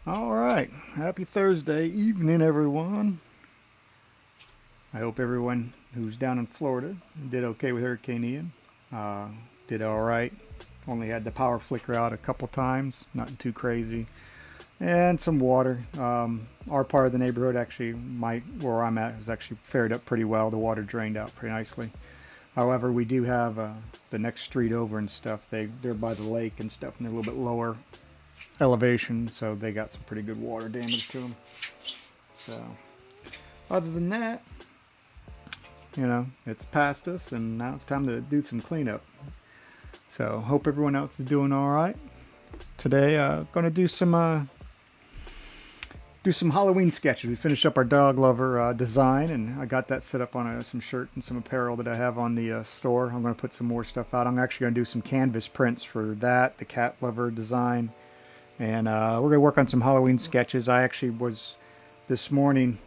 All right. Happy Thursday evening, everyone. I hope everyone who's down in Florida did okay with Hurricane Ian. Did all right. Only had the power flicker out a couple times. Nothing too crazy. And some water. Our part of the neighborhood, actually, where I'm at, has actually fared up pretty well. The water drained out pretty nicely. However, we do have the next street over and stuff. They're by the lake and stuff, and they're a little bit lower elevation, so they got some pretty good water damage to them. So, other than that, it's past us, and now it's time to do some cleanup. So, hope everyone else is doing all right. Today, gonna do some Halloween sketches. We finished up our dog lover design, and I got that set up on some shirt and some apparel that I have on the store. I'm going to put some more stuff out. I'm actually going to do some canvas prints for that, the cat lover design. And we're going to work on some Halloween sketches. This morning,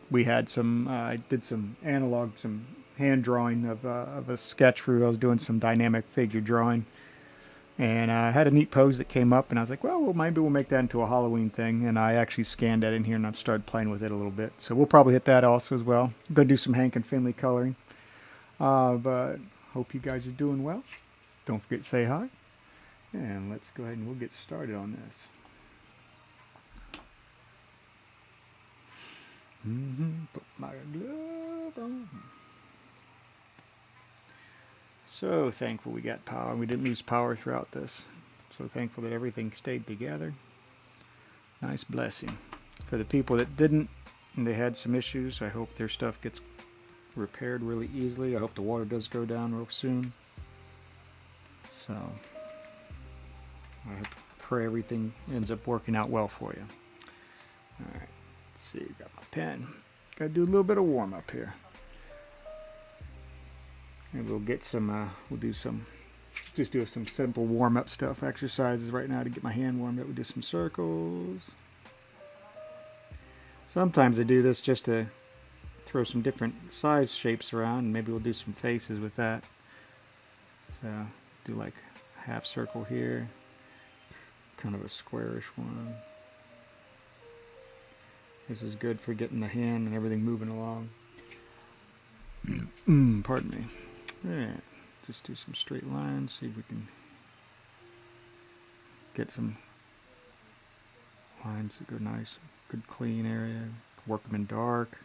we had I did some hand drawing of a sketch I was doing some dynamic figure drawing. And I had a neat pose that came up, and I was like, well, maybe we'll make that into a Halloween thing. And I actually scanned that in here, and I've started playing with it a little bit. So we'll probably hit that also as well. I'm going to do some Hank and Finley coloring. But hope you guys are doing well. Don't forget to say hi. And let's go ahead and we'll get started on this. Put my glove on. So thankful we got power. We didn't lose power throughout this. So thankful that everything stayed together. Nice blessing. For the people that didn't and they had some issues, I hope their stuff gets repaired really easily. I hope the water does go down real soon. So I pray everything ends up working out well for you. Alright, let's see, got my pen. Gotta do a little bit of warm up here. And we'll get some, just do some simple warm up stuff, exercises right now to get my hand warmed up. We'll do some circles. Sometimes I do this just to throw some different size shapes around, and maybe we'll do some faces with that. So do like a half circle here, kind of a squarish one. This is good for getting the hand and everything moving along. Pardon me. Alright, just do some straight lines, see if we can get some lines that go nice, good clean area. Work them in dark,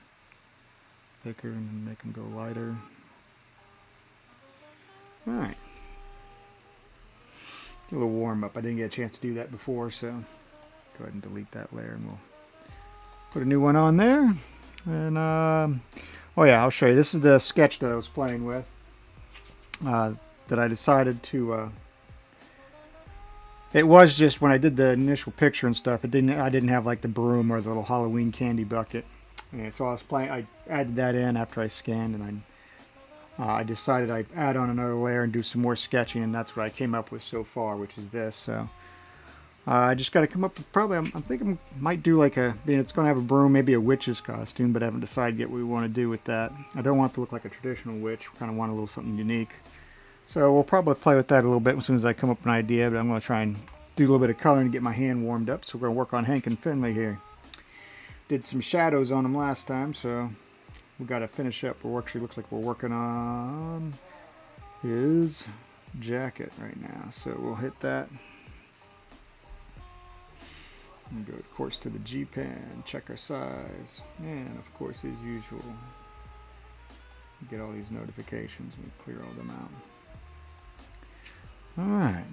thicker, and then make them go lighter. Alright. A little warm up. I didn't get a chance to do that before, so go ahead and delete that layer and we'll put a new one on there. And, oh yeah, I'll show you. This is the sketch that I was playing with. That I decided to, it was just when I did the initial picture and stuff, I didn't have like the broom or the little Halloween candy bucket. And so I added that in after I scanned, and I decided I'd add on another layer and do some more sketching, and that's what I came up with so far, which is this. So I just got to come up with probably, I'm thinking I might do like it's going to have a broom, maybe a witch's costume, but I haven't decided yet what we want to do with that. I don't want it to look like a traditional witch. We kind of want a little something unique. So we'll probably play with that a little bit as soon as I come up with an idea, but I'm going to try and do a little bit of coloring to get my hand warmed up. So we're going to work on Hank and Finley here. Did some shadows on them last time, so we got to finish up. Actually looks like we're working on his jacket right now. So we'll hit that. And go, of course, to the G pen, check our size, and of course, as usual, get all these notifications and clear all them out. All right.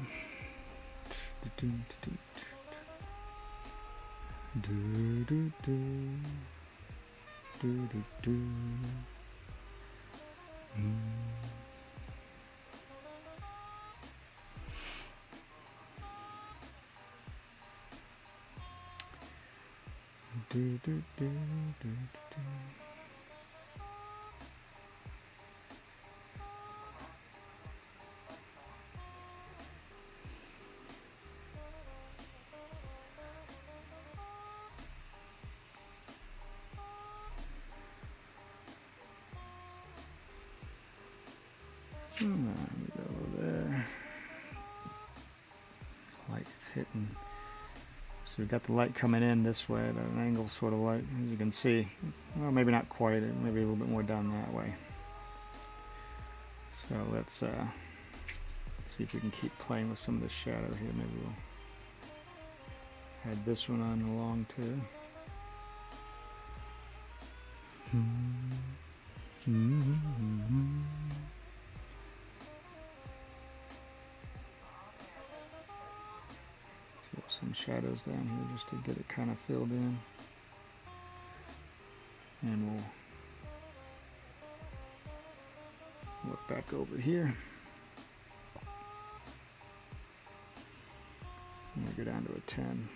There we go there. Light's hitting. So we've got the light coming in this way at an angle, sort of light, as you can see. Well, maybe not quite, maybe a little bit more down that way. So let's see if we can keep playing with some of the shadow here. Maybe we'll add this one on along too. Throw some shadows down here just to get it kind of filled in. And we'll look back over here. I'm going to go down to a 10.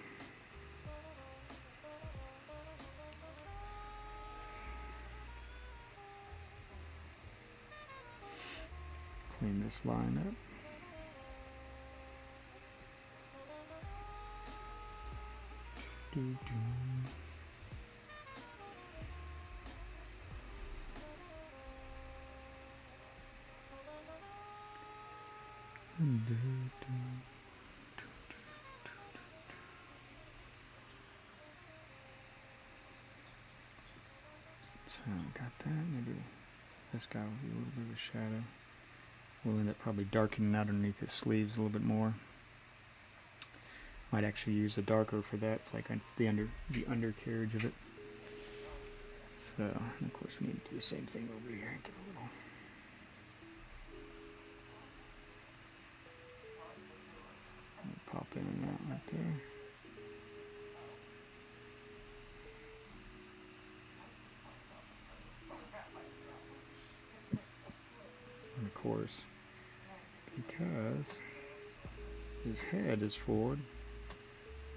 Clean this line up. So got that. Maybe this guy will be a little bit of a shadow. We'll end up probably darkening out underneath his sleeves a little bit more. Might actually use a darker for that, like the undercarriage of it. So, and of course, we need to do the same thing over here and give a little. Pop in and out right there. because his head is forward.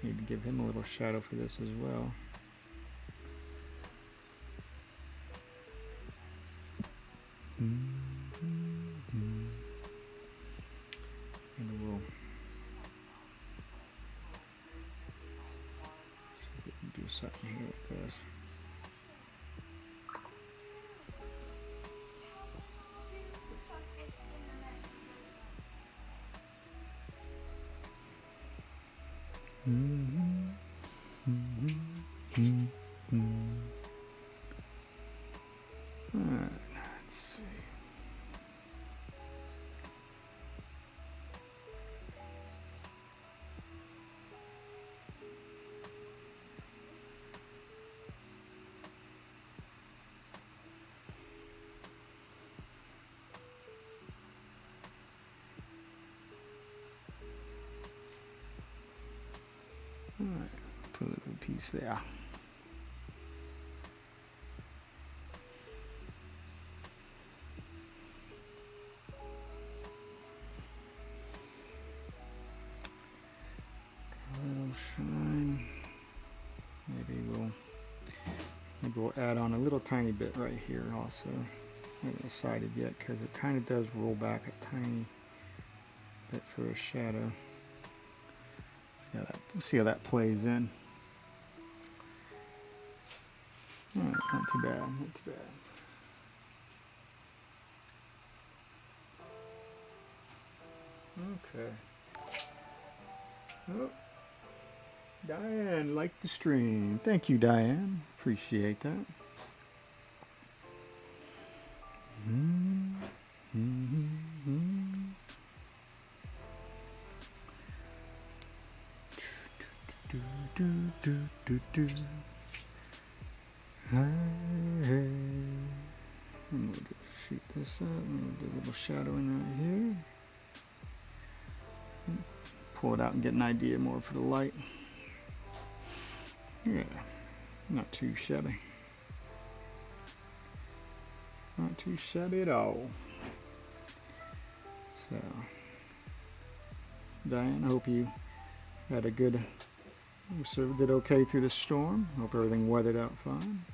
Need to give him a little shadow for this as well. And we'll see if we can do something here with this. Alright, let's see. Alright, put a little piece there. A little shine. Maybe we'll add on a little tiny bit right here also. I haven't decided yet because it kind of does roll back a tiny bit for a shadow. See how that plays in. Alright, not too bad, not too bad. Okay. Oh, Diane liked the stream. Thank you, Diane. Appreciate that. I'm going to shoot this up. I'm going to do a little shadowing right here. Pull it out and get an idea more for the light. Yeah, not too shabby. Not too shabby at all. So, Diane, I hope you had a good, did okay through the storm. Hope everything weathered out fine.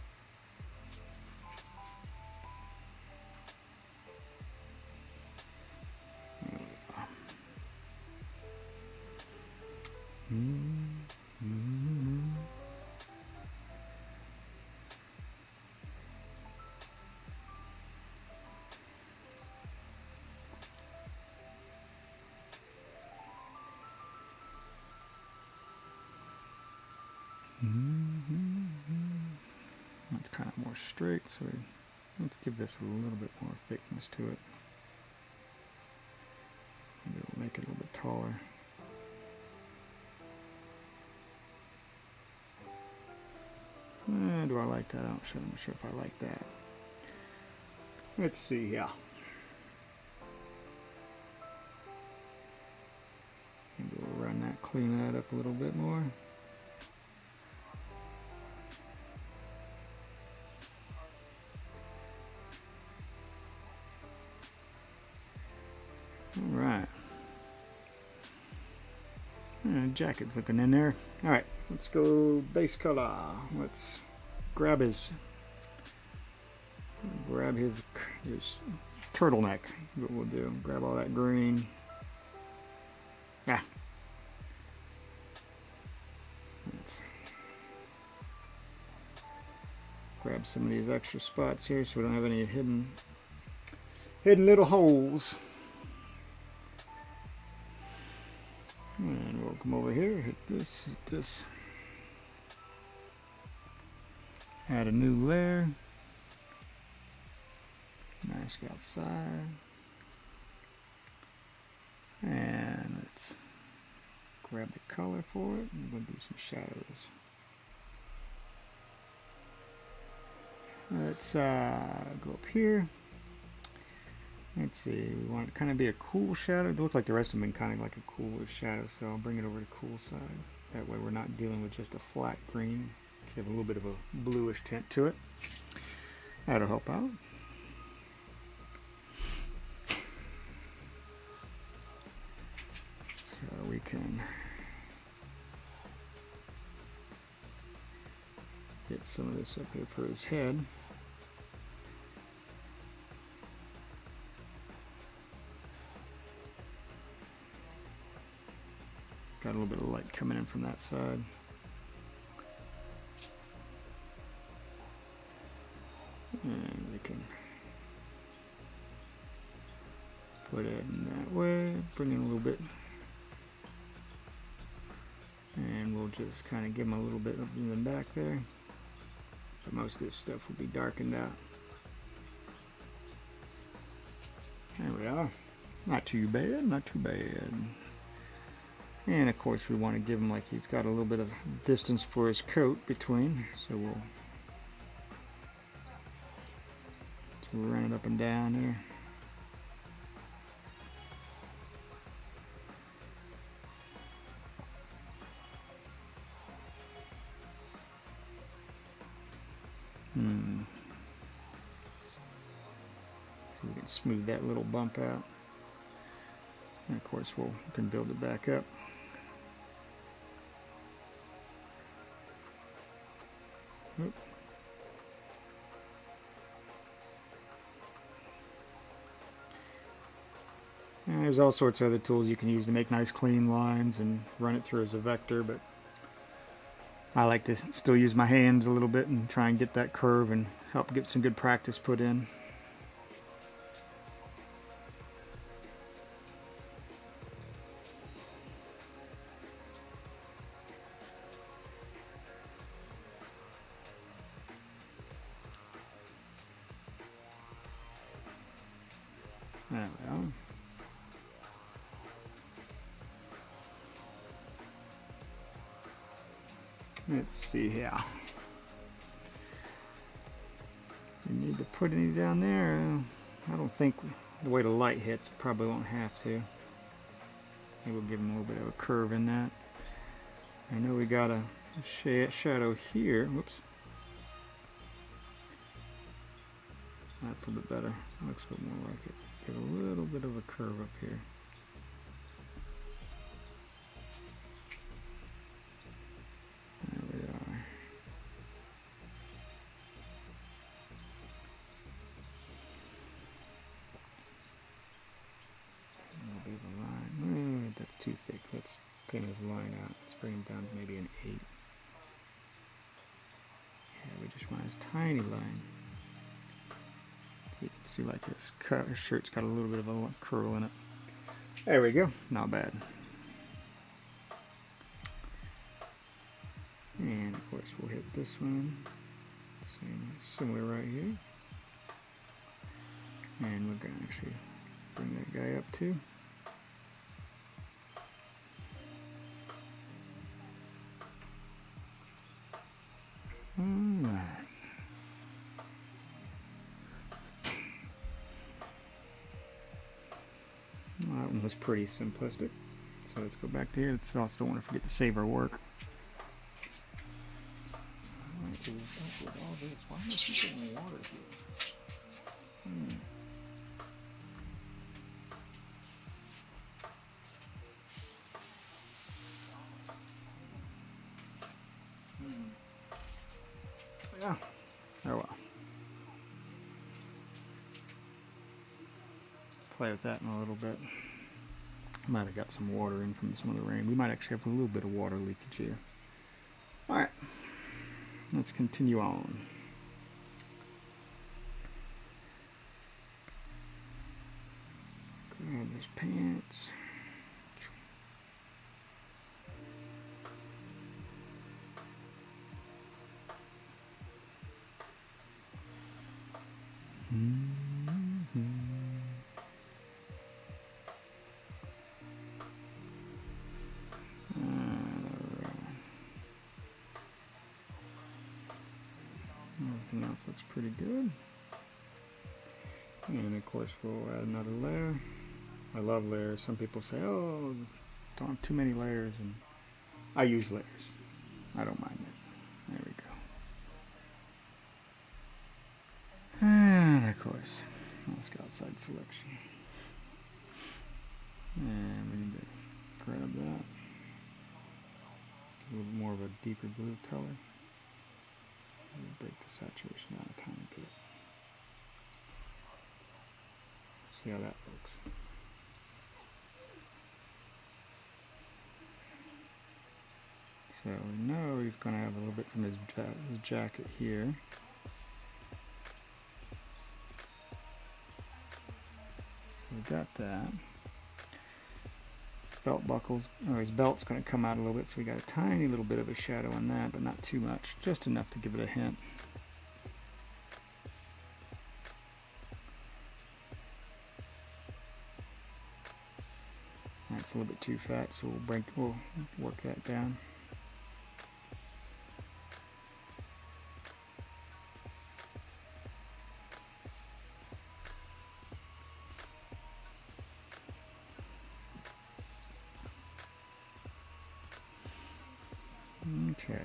That's kind of more straight, so let's give this a little bit more thickness to it. Maybe we'll make it a little bit taller. Do I like that? I'm not sure if I like that. Let's see here. Maybe we'll run that, clean that up a little bit more. Alright. Jacket's looking in there. Alright, let's go base color. Let's grab his turtleneck. What we'll do. Grab all that green. Let's grab some of these extra spots here so we don't have any hidden little holes. And we'll come over here, hit this. Add a new layer. Mask outside. And let's grab the color for it. I'm going to do some shadows. Let's go up here. Let's see, we want it to kind of be a cool shadow. It looks like the rest of them been kind of like a cool shadow, so I'll bring it over to cool side. That way we're not dealing with just a flat green. Give a little bit of a bluish tint to it. That'll help out. can get some of this up here for his head. Got a little bit of light coming in from that side. And we can put it in that way, bring in a little bit. And we'll just kind of give him a little bit up in the back there. But most of this stuff will be darkened out. There we are. Not too bad, not too bad. And of course we want to give him like he's got a little bit of distance for his coat between. So we'll run it up and down here. So we can smooth that little bump out. And of course we can build it back up. Oop. And there's all sorts of other tools you can use to make nice clean lines and run it through as a vector, but I like to still use my hands a little bit and try and get that curve and help get some good practice put in. There we are. Let's see here. You need to put any down there. I don't think the way the light hits, probably won't have to. Maybe we'll give him a little bit of a curve in that. I know we got a shadow here. Whoops. That's a little bit better. Looks a bit more like it. Get a little bit of a curve up here. There we are. A little bit of a line. That's too thick. Let's clean his line out. Let's bring him down to maybe an 8. Yeah, we just want his tiny line. You can see like his shirt's got a little bit of a curl in it. There we go, not bad. And of course we'll hit this one. Similar right here. And we're gonna actually bring that guy up too. Alright. Well, that one was pretty simplistic. So let's go back to here. Let's also don't want to forget to save our work. With all this, why am I keeping water here? Yeah. Oh well. Play with that in a little bit. Might have got some water in from some of the rain. We might actually have a little bit of water leakage here. Alright. Let's continue on. Grab his pants. Everything else looks pretty good. And of course we'll add another layer. I love layers. Some people say, oh, don't have too many layers, and I use layers. I don't mind it. There we go. And of course, let's go outside selection. And we need to grab that. a little more of a deeper blue color. Break the saturation down a tiny bit. See how that looks. So we know he's going to have a little bit from his jacket here. So we got that. His belt buckles, or his belt's going to come out a little bit, so we got a tiny little bit of a shadow on that, but not too much, just enough to give it a hint. That's a little bit too fat, so we'll work that down. Okay.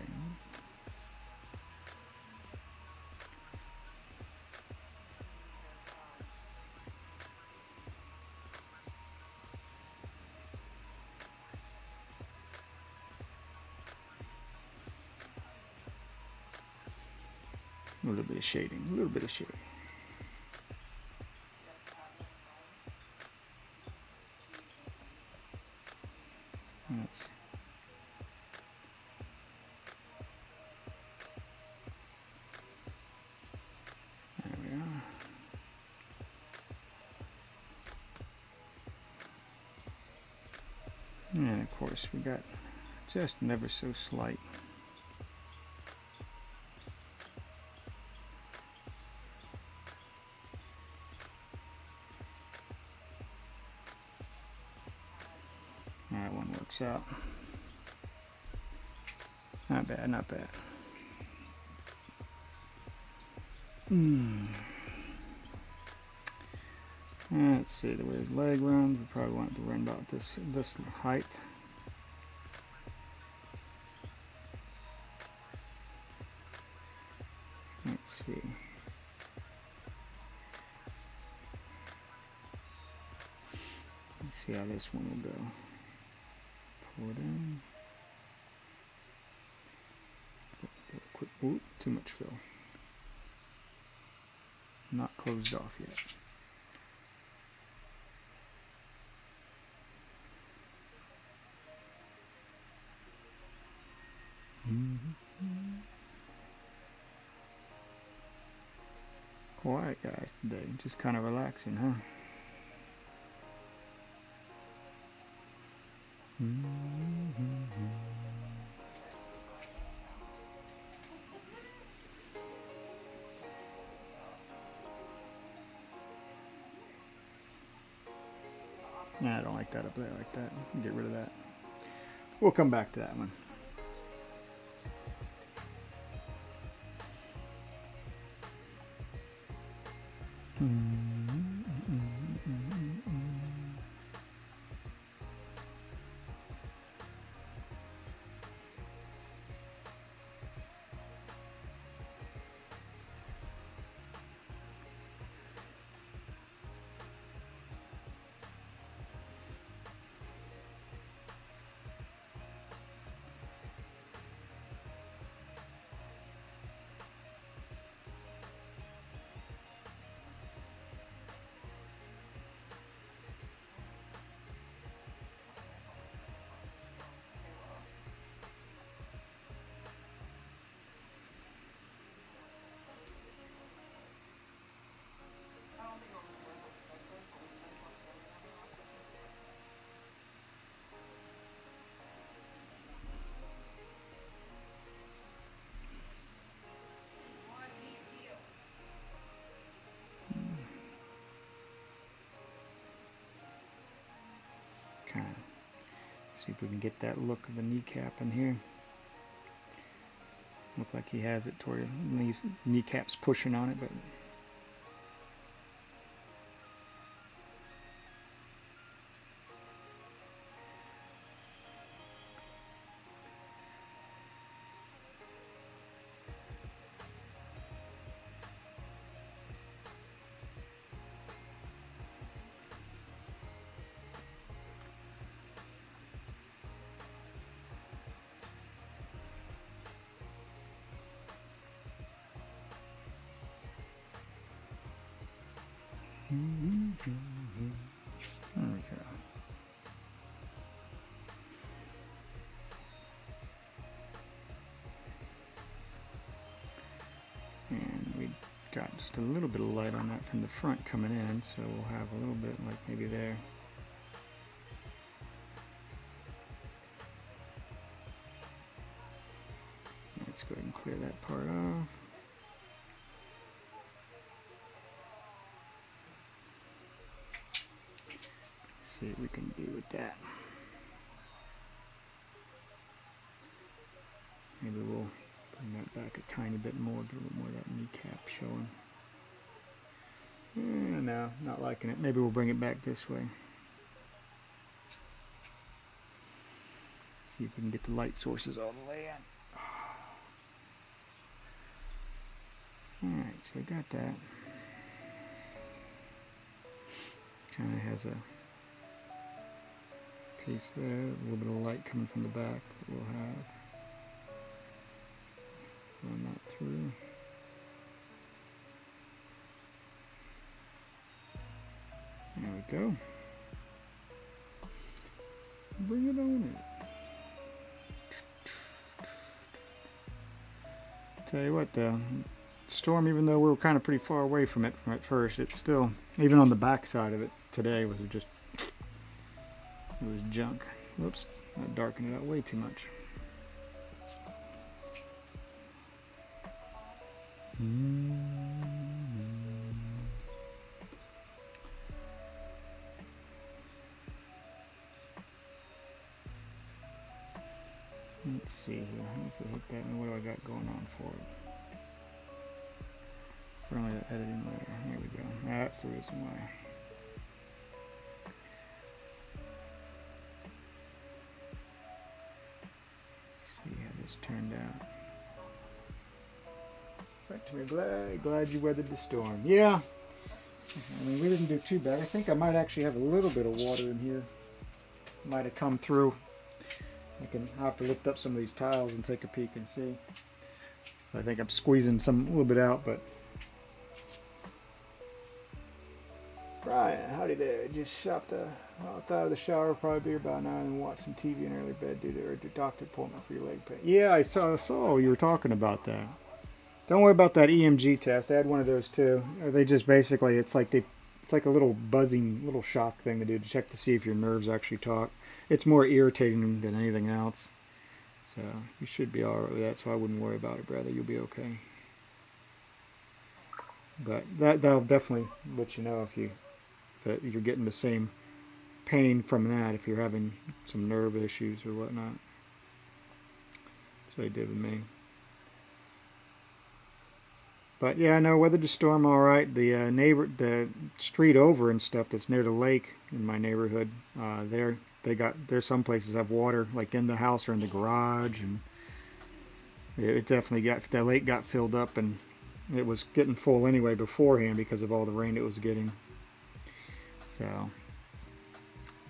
A little bit of shading, a little bit of shading. That's there we are. And of course we got just never so slight. That one works out. Not bad, not bad. Let's see, the way his leg runs, we probably want it to run about this height. Let's see. Let's see how this one will go. Pull it in. Quick, ooh, too much fill. Not closed off yet. Quiet guys today, just kind of relaxing, huh? Nah, I don't like that up there like that. Get rid of that. We'll come back to that one. Kind of see if we can get that look of the kneecap in here. Look like he has it toward his kneecaps pushing on it, but There we go. And we got just a little bit of light on that from the front coming in, so we'll have a little bit like maybe there. Let's go ahead and clear that part off. Let's see what we can do with that. Maybe we'll bring that back a tiny bit more, get a little more of that kneecap showing. No, not liking it. Maybe we'll bring it back this way. See if we can get the light sources all the way in. Alright, so I got that. Kind of has a piece there, a little bit of light coming from the back that we'll have. Run that through. There we go. Bring it on in. Tell you what, the storm, even though we were kind of pretty far away from it at first, it's still, even on the back side of it today, was just, it was junk. Whoops, I darkened it out way too much. Let's see here. If we hit that, and what do I got going on for it? Probably the editing layer. Here we go. That's the reason why. See how this turned out. Back to me, glad you weathered the storm. Yeah. I mean, we didn't do too bad. I think I might actually have a little bit of water in here. Might have come through. I'll have to lift up some of these tiles and take a peek and see. So I think I'm squeezing a little bit out, but. Brian, howdy there. Just hopped out of the shower, probably be about 9 and watch some TV in early bed due to a doctor appointment for your leg pain. Yeah, I saw you were talking about that. Don't worry about that EMG test. I had one of those too. They just basically, it's like a little buzzing, little shock thing they do to check to see if your nerves actually talk. It's more irritating than anything else. So you should be alright with that, so I wouldn't worry about it, brother. You'll be okay. But that'll definitely let you know that you're getting the same pain from that if you're having some nerve issues or whatnot. That's what it did with me. But yeah, no, weathered the storm all right. The street over and stuff that's near the lake in my neighborhood, there's some places have water like in the house or in the garage, and it definitely that lake got filled up, and it was getting full anyway beforehand because of all the rain it was getting. So,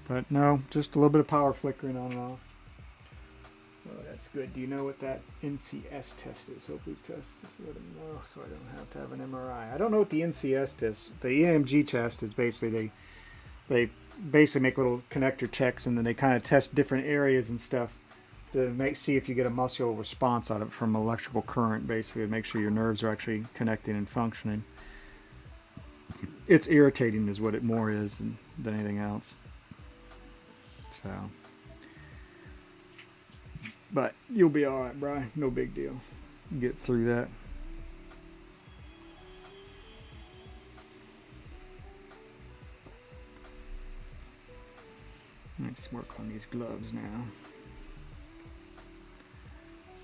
but no, just a little bit of power flickering on and off. Oh, that's good. Do you know what that NCS test is? Hope these tests let them know so I don't have to have an MRI. I don't know what the NCS is. The EMG test is basically they basically make little connector checks, and then they kind of test different areas and stuff to see if you get a muscular response out of it from electrical current, basically to make sure your nerves are actually connecting and functioning. It's irritating is what it more is than anything else. So, but you'll be all right, Brian. No big deal. Get through that. Let's work on these gloves now.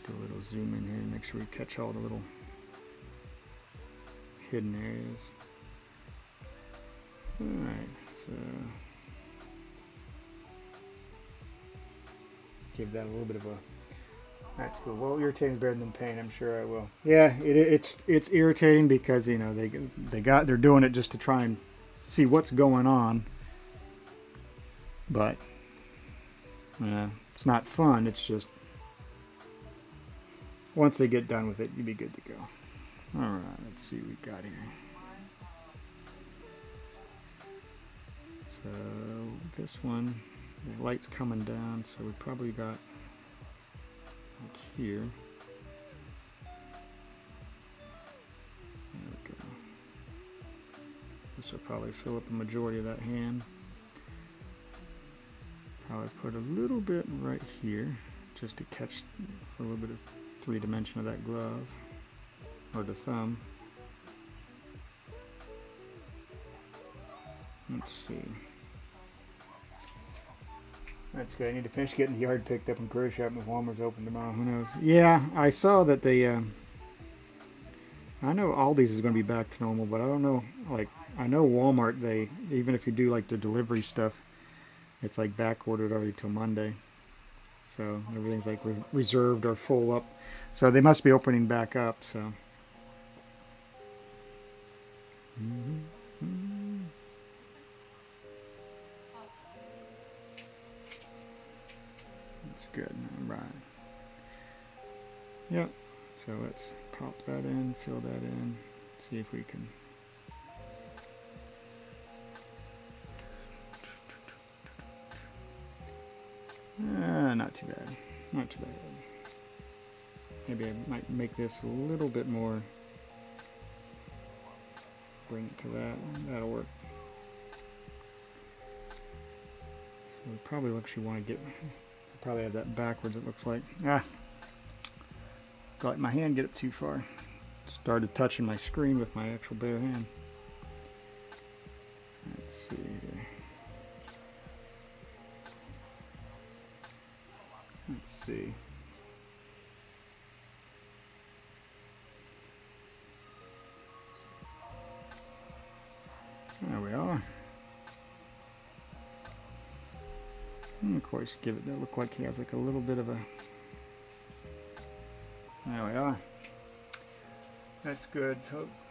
Do a little zoom in here and make sure we catch all the little hidden areas. Alright, so give that a little bit of a. That's cool. Well, irritating is better than pain. I'm sure I will. Yeah, it's irritating because they're doing it just to try and see what's going on. But it's not fun. It's just once they get done with it, you'll be good to go. All right, let's see what we got here. So this one, the light's coming down, so we probably got like here. There we go. This will probably fill up the majority of that hand. Probably put a little bit right here, just to catch for a little bit of 3-dimension of that glove, or the thumb. Let's see. That's good. I need to finish getting the yard picked up and grocery shop if Walmart's open tomorrow. Who knows? Yeah, I saw that they. I know Aldi's is going to be back to normal, but I don't know. Like, I know Walmart. They, even if you do like their delivery stuff, it's like back ordered already till Monday. So everything's like reserved or full up. So they must be opening back up. So. That's good. All right. Yep. So let's pop that in, fill that in, see if we can. Not too bad. Not too bad. Maybe I might make this a little bit more. Bring it to that. That'll work. So we probably actually want to get. Probably have that backwards. It looks like. Let my hand get up too far. Started touching my screen with my actual bare hand. Let's see here. Let's see. There we are. And of course, give it that look like he has like a little bit of a. There we are. That's good.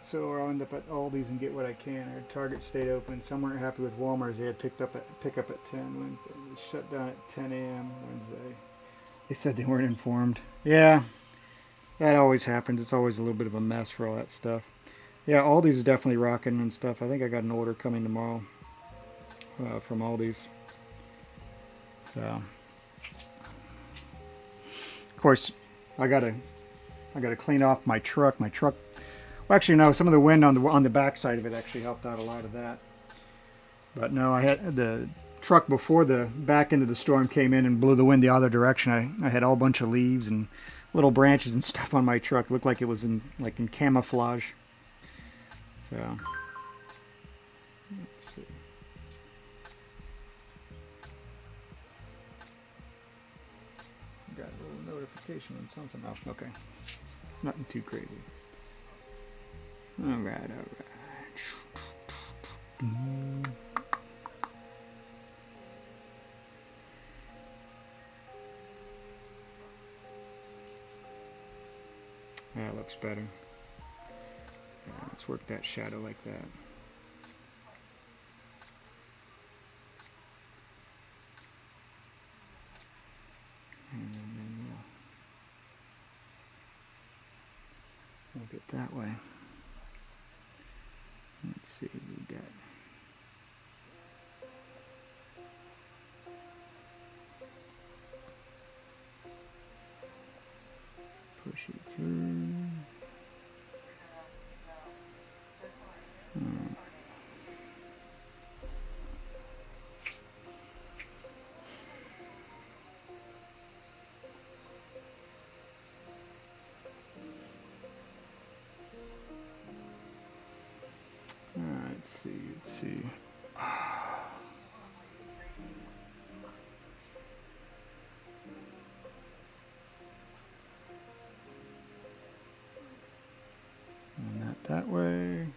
So I'll end up at Aldi's and get what I can. Our Target stayed open. Some weren't happy with Walmart. They had pick up at 10 Wednesday. They shut down at 10 a.m. Wednesday. They said they weren't informed. Yeah, that always happens. It's always a little bit of a mess for all that stuff. Yeah, Aldi's is definitely rocking and stuff. I think I got an order coming tomorrow from Aldi's. So, of course, I gotta clean off my truck. Well, actually, no. Some of the wind on the back side of it actually helped out a lot of that. But no, I had the truck before the back end of the storm came in and blew the wind the other direction. I had all bunch of leaves and little branches and stuff on my truck. It looked like it was in camouflage. So, let's see. Got a little notification on something else. Okay. Nothing too crazy. Alright. That looks better. Yeah, let's work that shadow like that. And then we'll move it that way. Let's see what we got. Push it through. Let's see. And that way.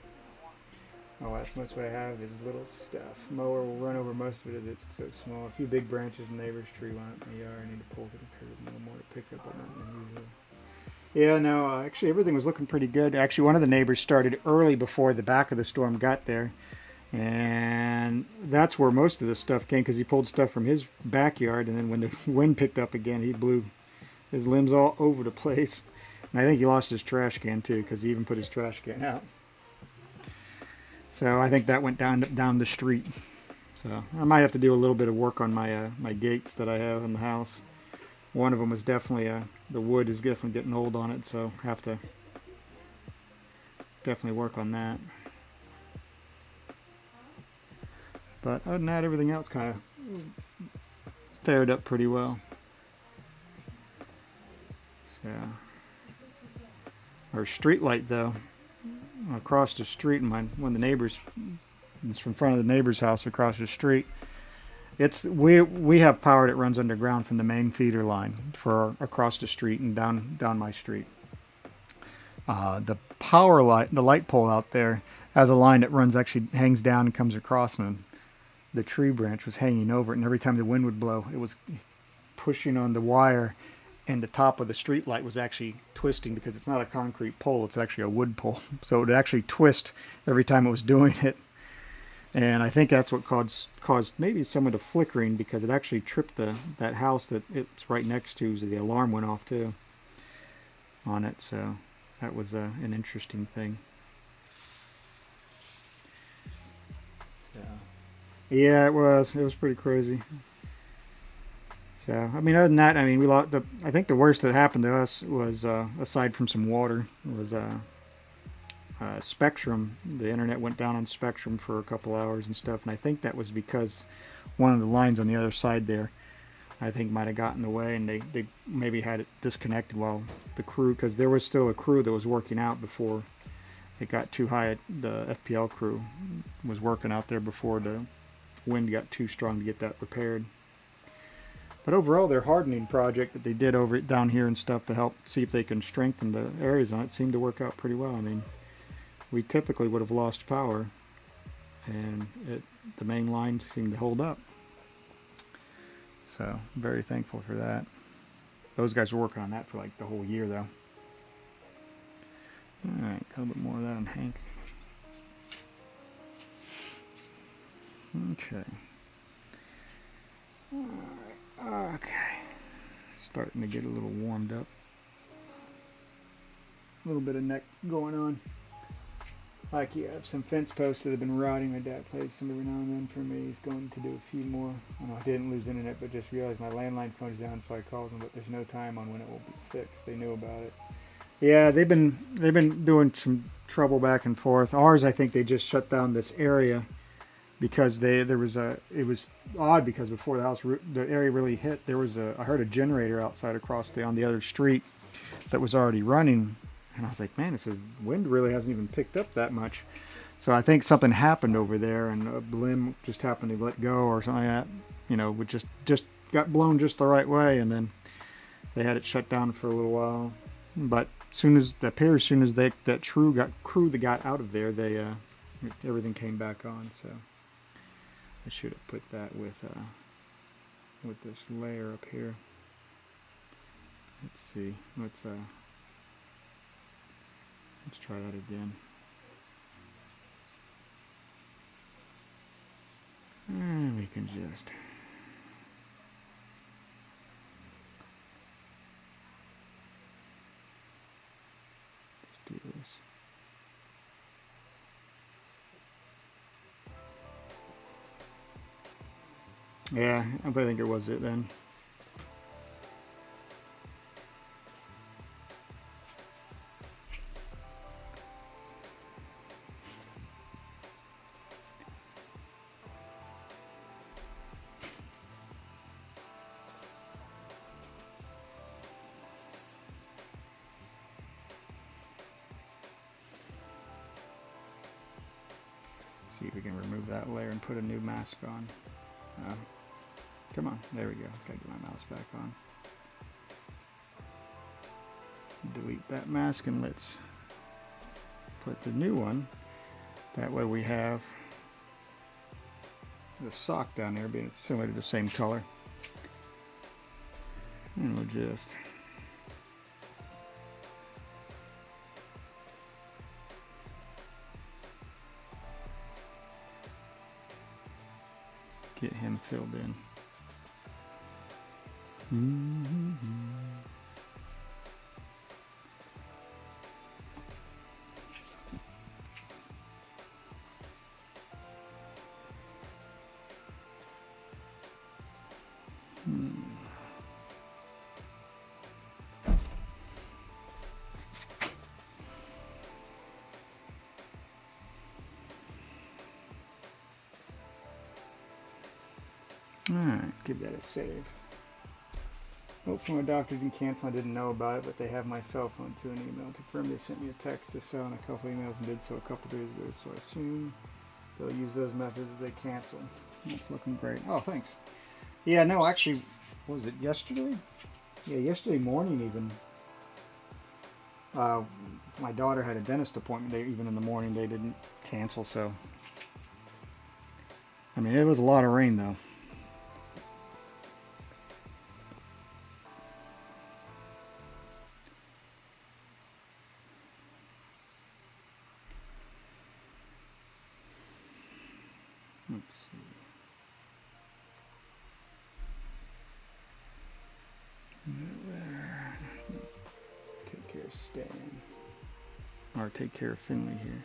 Oh, that's most what I have is little stuff. Mower will run over most of it as it's so small. A few big branches, neighbor's tree went up in the yard. I need to pull to the curb a little more to pick up, but not unusual. Yeah, no, actually everything was looking pretty good. Actually, one of the neighbors started early before the back of the storm got there. And that's where most of the stuff came because he pulled stuff from his backyard. And then when the wind picked up again, he blew his limbs all over the place. And I think he lost his trash can too because he even put his trash can out. So I think that went down the street. So I might have to do a little bit of work on my my gates that I have in the house. One of them was definitely the wood is definitely getting old on it, so have to definitely work on that. But other than that, everything else kind of fared up pretty well. So our street light though, across the street, and one of the neighbors, it's from front of the neighbor's house across the street. It's we have power that runs underground from the main feeder line for across the street and down my street. The power light, the light pole out there, has a line that runs actually hangs down and comes across, and the tree branch was hanging over it. And every time the wind would blow, it was pushing on the wire, and the top of the street light was actually twisting because it's not a concrete pole; it's actually a wood pole. So it would actually twist every time it was doing it. And I think that's what caused maybe some of the flickering, because it actually tripped that house that it's right next to. So the alarm went off too on it. So that was an interesting thing. Yeah, it was. It was pretty crazy. So I mean, other than that, I mean, we lost I think the worst that happened to us was, aside from some water, was Spectrum. The internet went down on Spectrum for a couple hours and stuff, and I think that was because one of the lines on the other side there, I think, might have gotten away, and they maybe had it disconnected while the crew, because there was still a crew that was working out before it got too high. The FPL crew was working out there before the wind got too strong to get that repaired. But overall, their hardening project that they did over down here and stuff to help see if they can strengthen the areas on it seemed to work out pretty well. I mean, we typically would have lost power, and the main line seemed to hold up. So I'm very thankful for that. Those guys were working on that for like the whole year, though. All right, got a little bit more of that on Hank. Okay. All right. Okay. Starting to get a little warmed up. A little bit of neck going on. Like, you have some fence posts that have been rotting. My dad plays some every now and then for me. He's going to do a few more. I didn't lose internet, but just realized my landline phone's down, so I called them. But there's no time on when it will be fixed. They knew about it. Yeah, they've been doing some trouble back and forth. Ours, I think they just shut down this area because it was odd, because before the area really hit, I heard a generator outside on the other street that was already running. And I was like, man, it says wind really hasn't even picked up that much. So I think something happened over there, and a blim just happened to let go or something like that. You know, it just got blown just the right way, and then they had it shut down for a little while. But as soon as that crew that got out of there, everything came back on. So I should have put that with this layer up here. Let's see. Let's try that again. And we can just do this. Yeah, I think it was it then. See if we can remove that layer and put a new mask on. Come on, there we go. Gotta get my mouse back on. Delete that mask, and let's put the new one. That way we have the sock down there being similar to the same color. And we'll just get him filled in. Alright, let's give that a save. Hopefully my doctor didn't cancel. I didn't know about it, but they have my cell phone to an email to confirm. They sent me a text to sell and a couple emails and did so a couple days ago. So I assume they'll use those methods if they cancel. That's looking great. Oh, thanks. Yeah, no, actually, was it yesterday? Yeah, yesterday morning even. My daughter had a dentist appointment. Even in the morning, they didn't cancel. So, I mean, it was a lot of rain though. Let's see. There. Take care of Stan. Or take care of Finley here.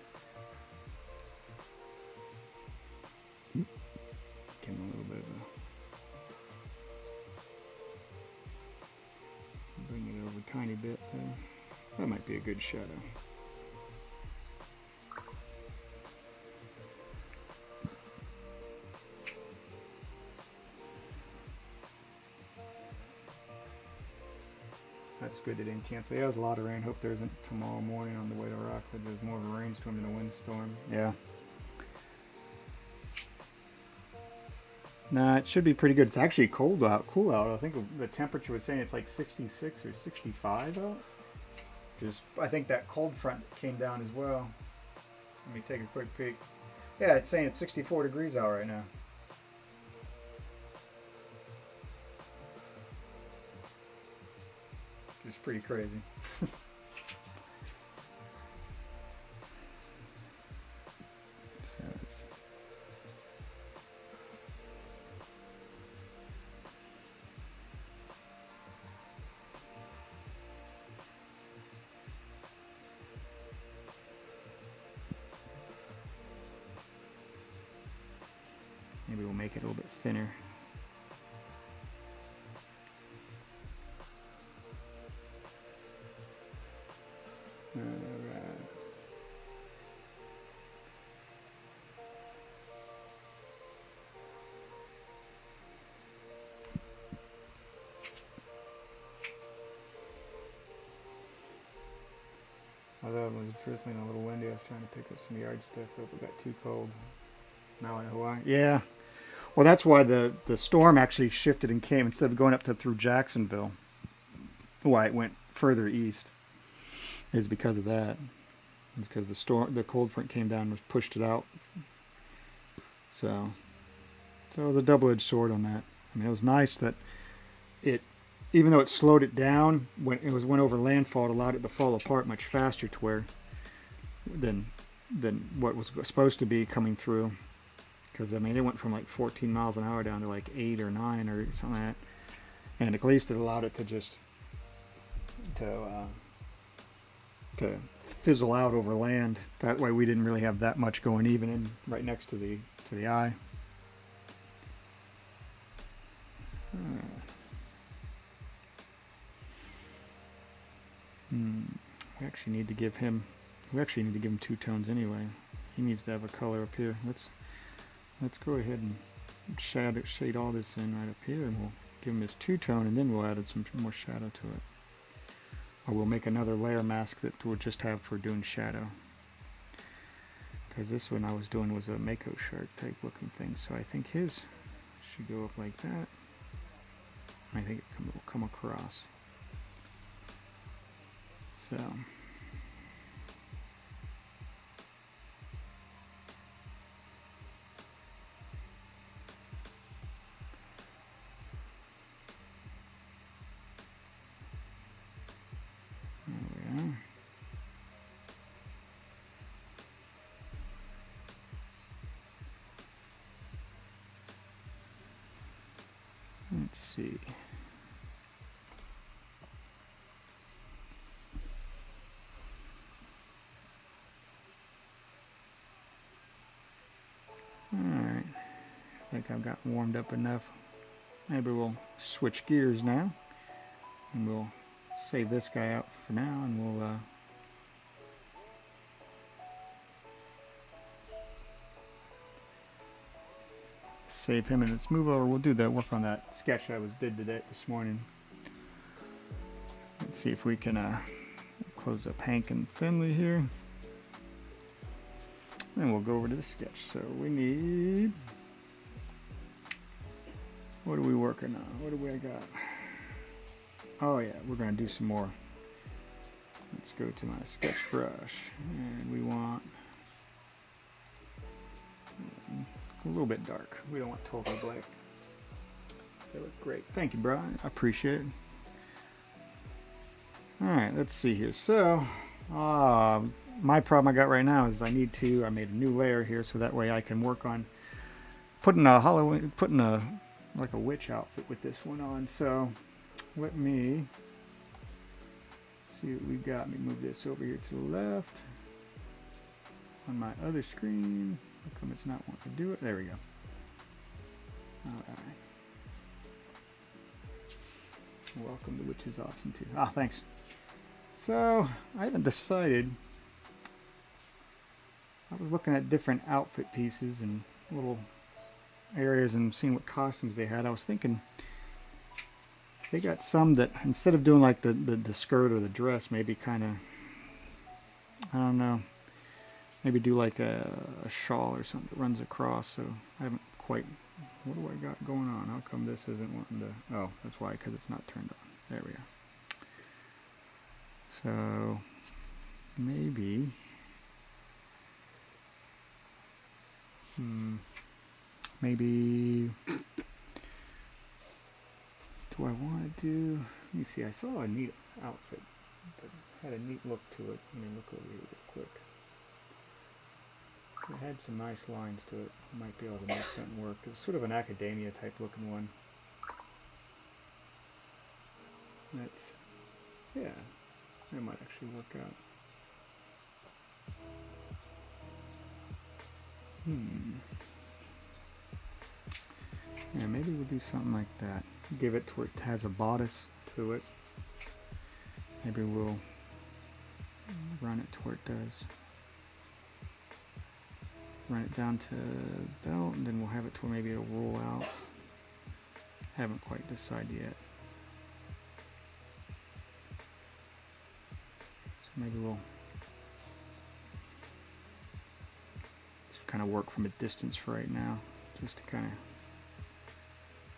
Give him a little bit of a... Bring it over a tiny bit there. That might be a good shadow. That's good they didn't cancel. Yeah, it was a lot of rain. Hope there isn't tomorrow morning on the way to Rockford. There's more of a rainstorm than a windstorm. Yeah. Nah, it should be pretty good. It's actually cool out. I think the temperature was saying it's like 66 or 65 out. I think that cold front came down as well. Let me take a quick peek. Yeah, it's saying it's 64 degrees out right now. It's pretty crazy. So it's... Maybe we'll make it a little bit thinner. Although it was drizzling a little windy, I was trying to pick up some yard stuff, but it got too cold. Now I know why. Yeah. Well, that's why the storm actually shifted and came instead of going up to through Jacksonville. Why it went further east is because of that. It's because the cold front came down and pushed it out. So it was a double-edged sword on that. I mean, it was nice that even though it slowed it down when it went over landfall, it allowed it to fall apart much faster to where than what was supposed to be coming through. Because I mean, it went from like 14 miles an hour down to like 8 or 9 or something like that. And at least it allowed it to just to fizzle out over land. That way, we didn't really have that much going even in right next to the eye. We actually need to give him two tones anyway. He needs to have a color up here. Let's go ahead and shade all this in right up here, and we'll give him his two-tone, and then we'll add some more shadow to it. Or we'll make another layer mask that we'll just have for doing shadow. Because this one I was doing was a Mako shark type looking thing, so I think his should go up like that. I think it will come across. So. There we are. Let's see. Alright, I think I've got warmed up enough. Maybe we'll switch gears now, and we'll save this guy out for now, and we'll save him and let's move over. We'll do the work on that sketch I did today this morning. Let's see if we can close up Hank and Finley here. And we'll go over to the sketch. So we need, what are we working on? What do we got? Oh yeah, we're gonna do some more. Let's go to my sketch brush and we want a little bit dark. We don't want totally black. They look great. Thank you, Brian. I appreciate it. All right, let's see here. So, my problem I got right now is I made a new layer here so that way I can work on putting like a witch outfit with this one on. So, let me see what we got. Let me move this over here to the left on my other screen. How come it's not wanting to do it? There we go. All right. Welcome to Witch is Awesome too. Ah, thanks. So I haven't decided. I was looking at different outfit pieces and little areas and seeing what costumes they had. I was thinking they got some that instead of doing like the skirt or the dress, maybe kind of, I don't know, maybe do like a shawl or something that runs across. So I haven't quite, what do I got going on? How come this isn't wanting to, oh, that's why, because it's not turned on. There we go. So maybe, maybe, do I want to do, let me see, I saw a neat outfit that had a neat look to it. Let me look over here real quick. It had some nice lines to it. Might be able to make something work. It was sort of an academia type looking one. That's, yeah, that might actually work out. Yeah, maybe we'll do something like that. Give it to where it has a bodice to it. Maybe we'll run it to where it does. Run it down to belt, and then we'll have it to where maybe it'll roll out. Haven't quite decided yet. So maybe we'll just kind of work from a distance for right now, just to kind of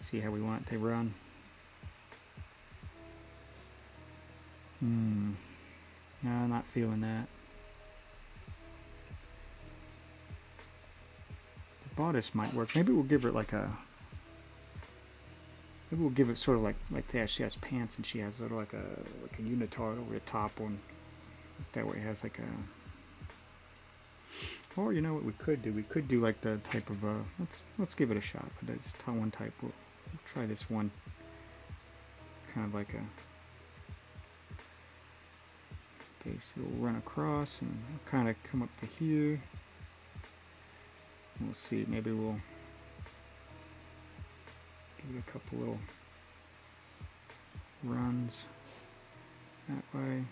see how we want it to run. No, I'm not feeling that. Bodice might work. Maybe we'll give her like a. Maybe we'll give it sort of like that. She has pants and she has sort of like a unitard over the top one. That way it has like a. Or you know what we could do? We could do like the type of let's give it a shot. But it's one type. We'll try this one. Kind of like a. Base. It'll run across and kind of come up to here. We'll see, maybe we'll give it a couple little runs that way.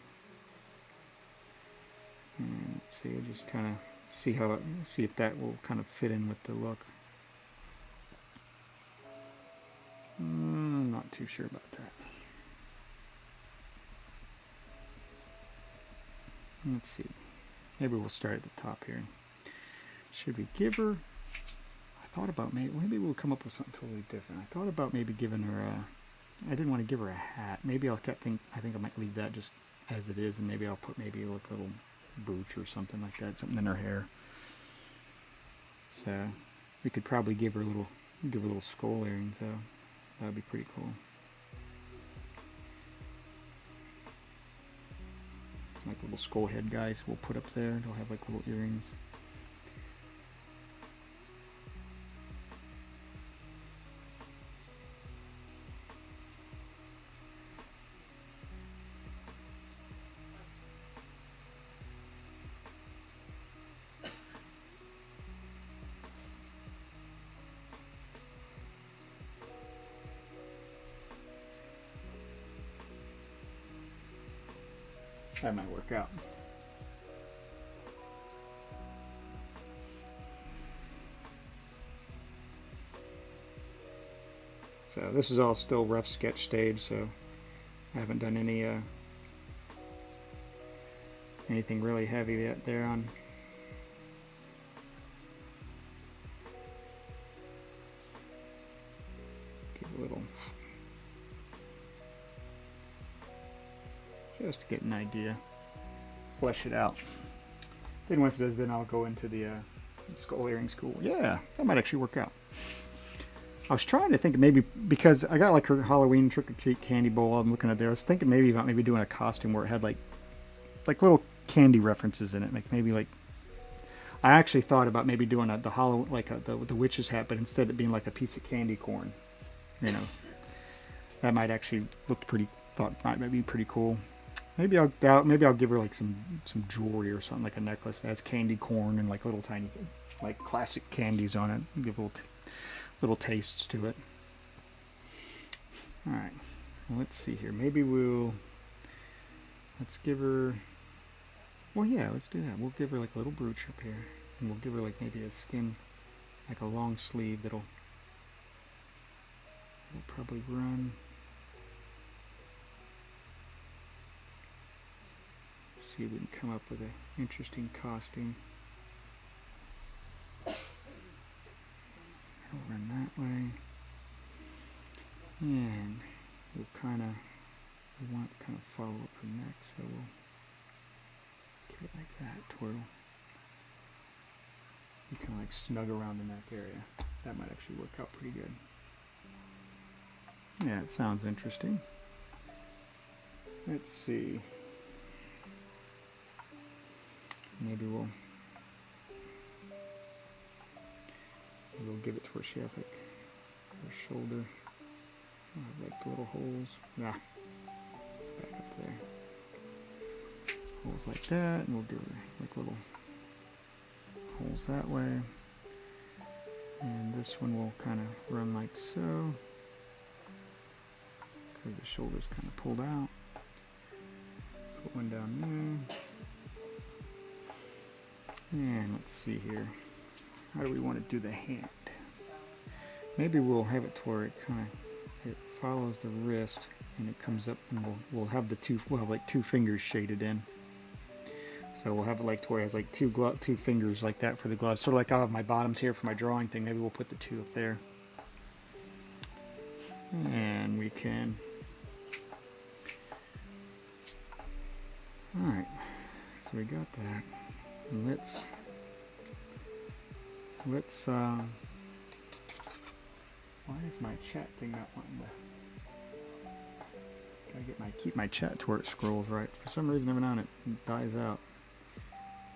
And let's see, we'll just kind of see if that will kind of fit in with the look. I'm not too sure about that. Let's see, maybe we'll start at the top here. Should we give her? I thought about maybe we'll come up with something totally different. I thought about maybe giving her a. I didn't want to give her a hat. Maybe I think I might leave that just as it is, and maybe I'll put maybe like a little brooch or something like that, something in her hair. So we could probably give her a little skull earrings. So that would be pretty cool. Like little skull head guys we'll put up there. They'll have like little earrings. That might work out. So this is all still rough sketch stage, so I haven't done any anything really heavy yet there on. Give a little, just to get an idea, flesh it out. Then once it does, then I'll go into the skull earring school. Yeah, that might actually work out. I was trying to think maybe, because I got like her Halloween trick-or-treat candy bowl I'm looking at there. I was thinking maybe about doing a costume where it had like little candy references in it. Like maybe like, I actually thought about maybe doing the hollow, like the witch's hat, but instead of being like a piece of candy corn, you know, that might actually look pretty. Thought might be pretty cool. Maybe I'll give her like some jewelry or something, like a necklace that has candy corn and like little tiny, like classic candies on it. Give little tastes to it. All right, well, let's see here. Maybe let's give her. Well, yeah, let's do that. We'll give her like a little brooch up here, and we'll give her like maybe a skin, like a long sleeve that'll probably run. See if we can come up with an interesting costume. It'll run that way. And we want it to kind of follow up her neck, so we'll give it like that to where you kind of like snug around the neck area. That might actually work out pretty good. Yeah, it sounds interesting. Let's see. Maybe we'll give it to where she has like her shoulder. I'll have like the little holes. Back up there. Holes like that, and we'll give her like little holes that way. And this one will kind of run like so, because the shoulder's kind of pulled out. Put one down there. And let's see here. How do we want to do the hand? Maybe we'll have it to where it follows the wrist and it comes up, and we'll have like two fingers shaded in. So we'll have it like to where it has like two fingers like that for the gloves. Sort of like I have my bottoms here for my drawing thing. Maybe we'll put the two up there. And we can. Alright. So we got that. Let's why is my chat thing not wanting to? Gotta keep my chat to where it scrolls right. For some reason, every now and then it dies out.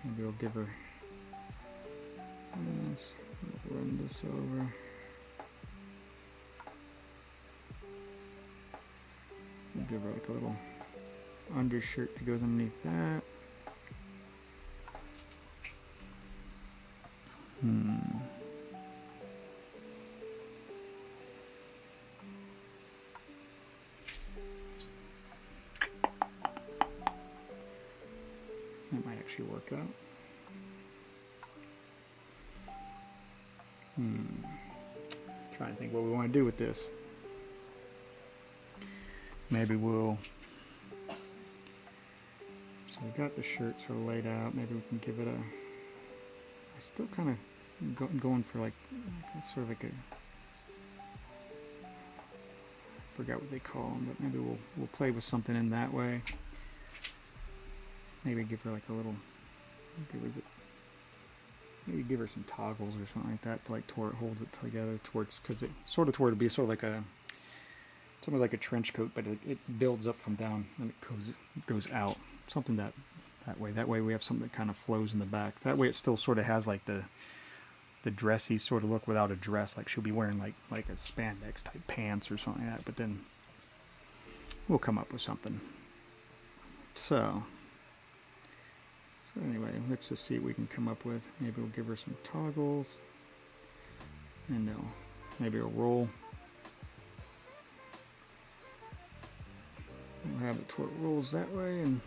Maybe we'll give her this. We'll run this over. We'll give her like a little undershirt that goes underneath that. That might actually work out. Trying to think what we want to do with this. Maybe we'll. So we got the shirt sort of laid out. Maybe we can give it a. I still kind of going for like sort of like a. I forgot what they call them, but maybe we'll play with something in that way. Maybe give her like a little. Maybe give her some toggles or something like that, like to where it holds it together towards, because it sort of to where it'll be sort of like something like a trench coat, but it builds up from down and it goes out. Something that way. That way we have something that kind of flows in the back. That way it still sort of has like the dressy sort of look without a dress. Like she'll be wearing like a spandex type pants or something like that. But then we'll come up with something. So anyway, let's just see what we can come up with. Maybe we'll give her some toggles, and maybe a roll. We'll have it to where it rolls that way, and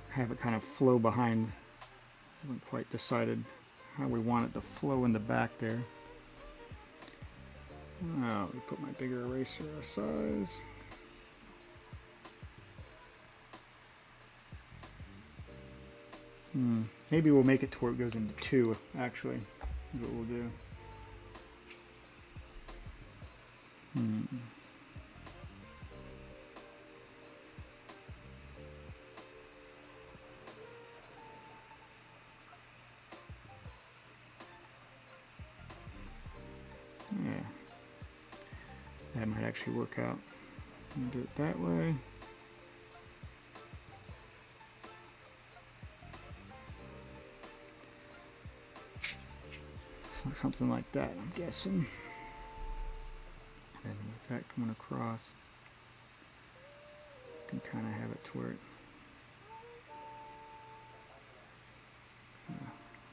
have it kind of flow behind. I haven't quite decided how we want it to flow in the back there. Oh, let me put my bigger eraser size. Maybe we'll make it to where it goes into 2, actually, is what we'll do. Yeah, that might actually work out. I'll do it that way. Something like that, I'm guessing. And then with that coming across, you can kind of have it to where it,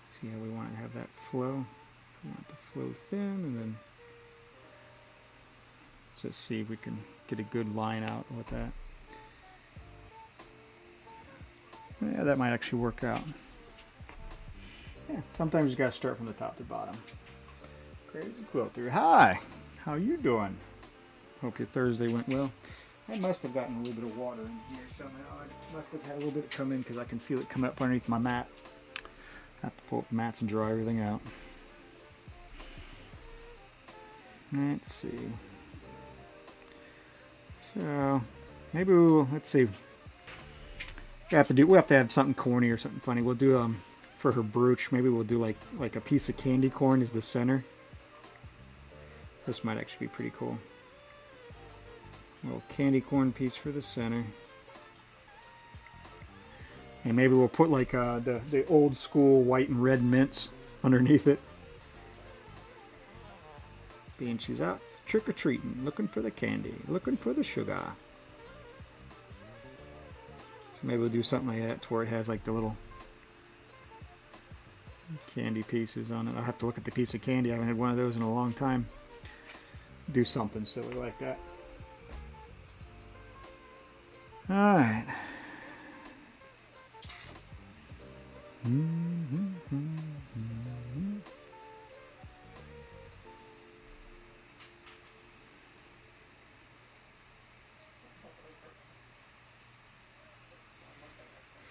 see how we want to have that flow. We want it to flow thin, and then let's just see if we can get a good line out with that. Yeah, that might actually work out. Yeah, sometimes you gotta start from the top to bottom. Crazy Quilter, hi! How you doing? Hope your Thursday went well. I must have gotten a little bit of water in here somehow. I must have had a little bit come in because I can feel it come up underneath my mat. I have to pull up the mats and dry everything out. Let's see. So maybe let's see. We'll have to have something corny or something funny. We'll do for her brooch. Maybe we'll do like a piece of candy corn as the center. This might actually be pretty cool. A little candy corn piece for the center. And maybe we'll put like the old school white and red mints underneath it. Being she's out trick-or-treating, looking for the candy, looking for the sugar. So maybe we'll do something like that to where it has like the little candy pieces on it. I'll have to look at the piece of candy. I haven't had one of those in a long time. Do something silly like that. Alright.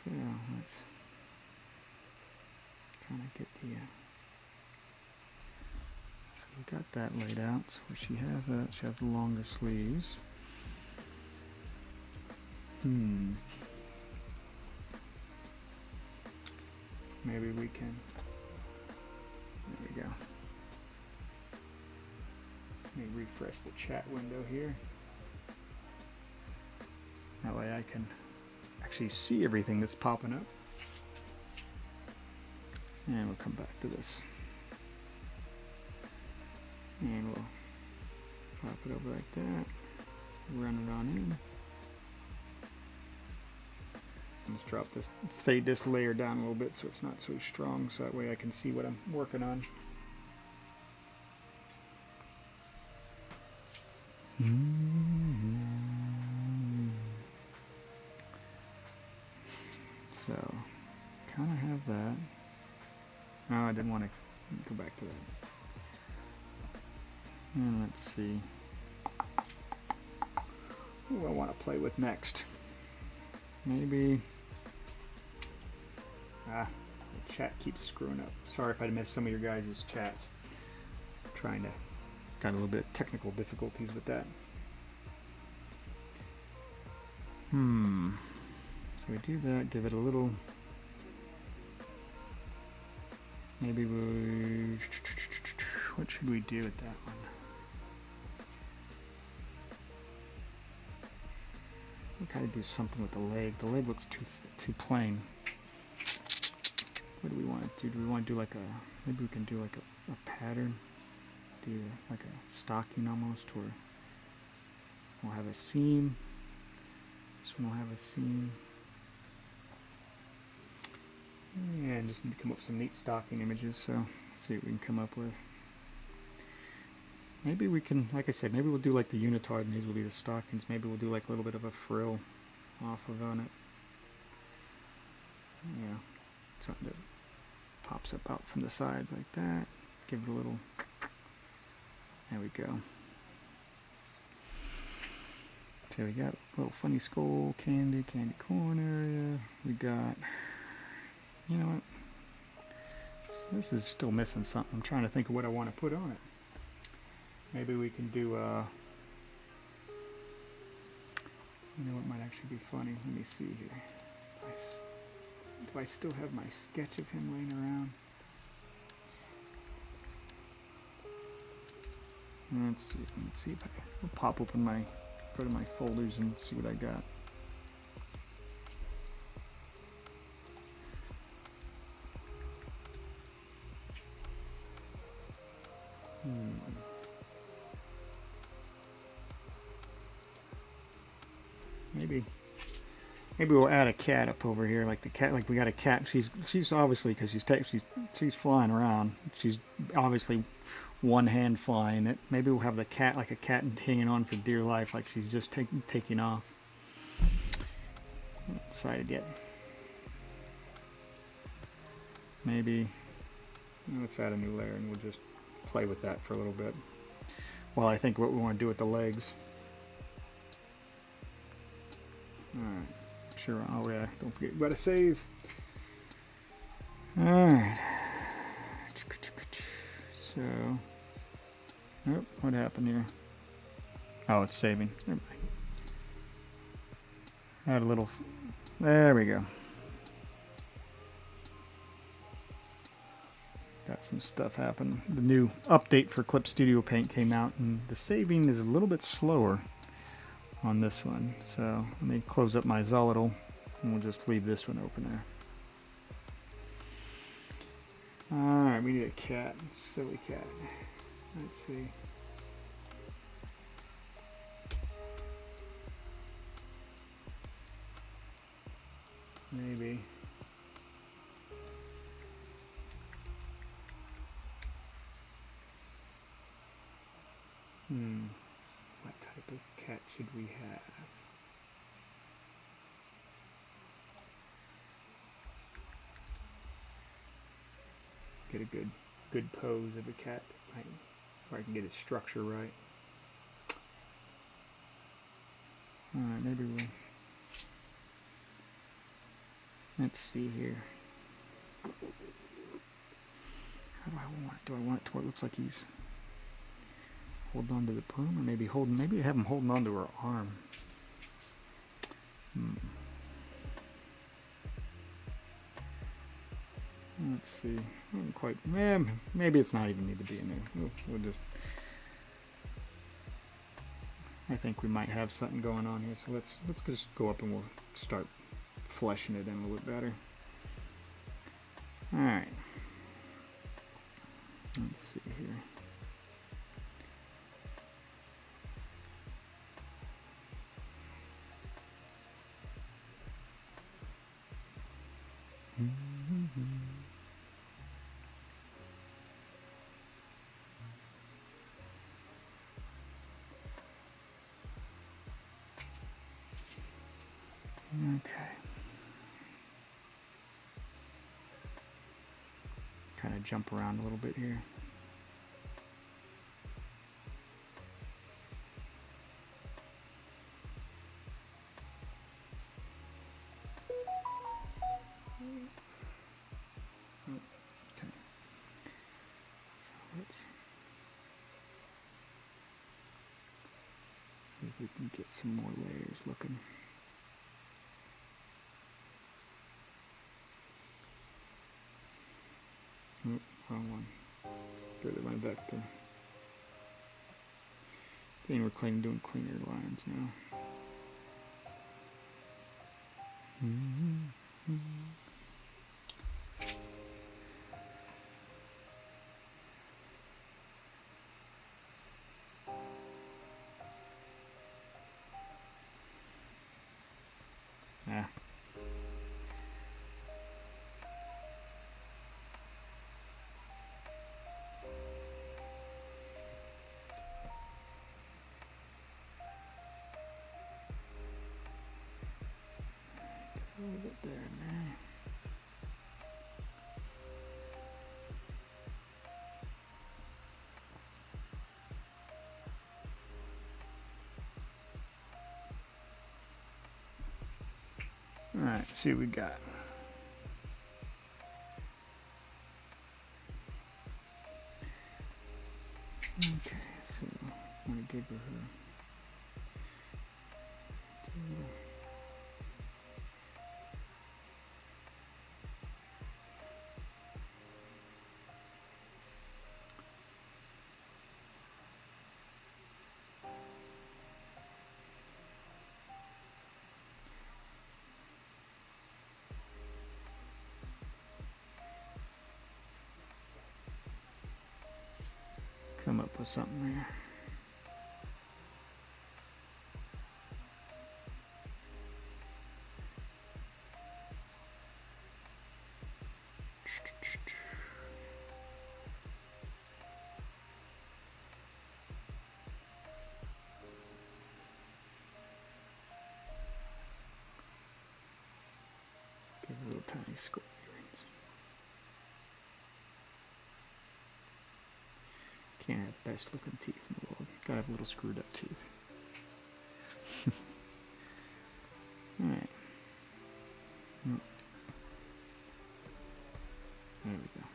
So let's kind of get the so we got that laid out. So she has the longer sleeves. Maybe we can. There we go. Let me refresh the chat window here. That way I can actually see everything that's popping up. And we'll come back to this. And we'll pop it over like that. Run it on in. Let's drop this, fade this layer down a little bit so it's not so strong, so that way I can see what I'm working on. So, kind of have that. Oh, I didn't want to go back to that. And let's see. Who do I want to play with next? Maybe. The chat keeps screwing up. Sorry if I missed some of your guys' chats. Got a little bit of technical difficulties with that. So we do that, give it a little. Maybe what should we do with that one? We gotta do something with the leg. The leg looks too plain. What do we want to do? Do we want to do like maybe we can do like a pattern? Do like a stocking almost, or we'll have a seam. This one will have a seam. Yeah, I just need to come up with some neat stocking images, so let's see what we can come up with. Maybe we can, like I said, maybe we'll do like the unitard and these will be the stockings. Maybe we'll do like a little bit of a frill off of on it. Yeah, something that pops up out from the sides like that. Give it a little, there we go. So we got a little funny skull, candy corn area. We got, you know what? So this is still missing something. I'm trying to think of what I want to put on it. Maybe we can do, you know what might actually be funny? Let me see here. Do I still have my sketch of him laying around? Let's see if I'll pop open go to my folders and see what I got. Maybe we'll add a cat up over here, like the cat. Like we got a cat. She's obviously, because she's flying around. She's obviously one hand flying it. Maybe we'll have the cat, like a cat hanging on for dear life, like she's just taking off. Not decided yet. Maybe let's add a new layer and we'll just play with that for a little bit. Well, I think what we want to do with the legs. All right. Sure. Oh yeah. Don't forget. You gotta save. All right. So. Oh, what happened here? Oh, it's saving. Never mind. Add a little. There we go. Got some stuff happen. The new update for Clip Studio Paint came out, and the saving is a little bit slower on this one. So let me close up my Zollitl, and we'll just leave this one open there. All right, we need a cat, silly cat. Let's see. Maybe. What type of cat should we have? Get a good pose of a cat, right? Or I can get its structure right. All right, maybe we'll. Let's see here. How do I want it? Do I want it to where it looks like he's holding on to the broom, or maybe I have him holding on to her arm. Let's see. Not quite. Maybe it's not even need to be in there. We'll just. I think we might have something going on here. So let's just go up and we'll start fleshing it in a little bit better. All right. Let's see here. Okay. Kind of jump around a little bit here. Okay. So let's see if we can get some more layers looking. Nope, wrong one. Get rid of my vector. Then we're doing cleaner lines now. Ah. A little bit there now. All right, let's see what we got. Okay, so I'm gonna give her come up with something there. Give her little tiny skull earrings. Can't have best looking teeth in the world. Gotta have little screwed up teeth. Alright. There we go.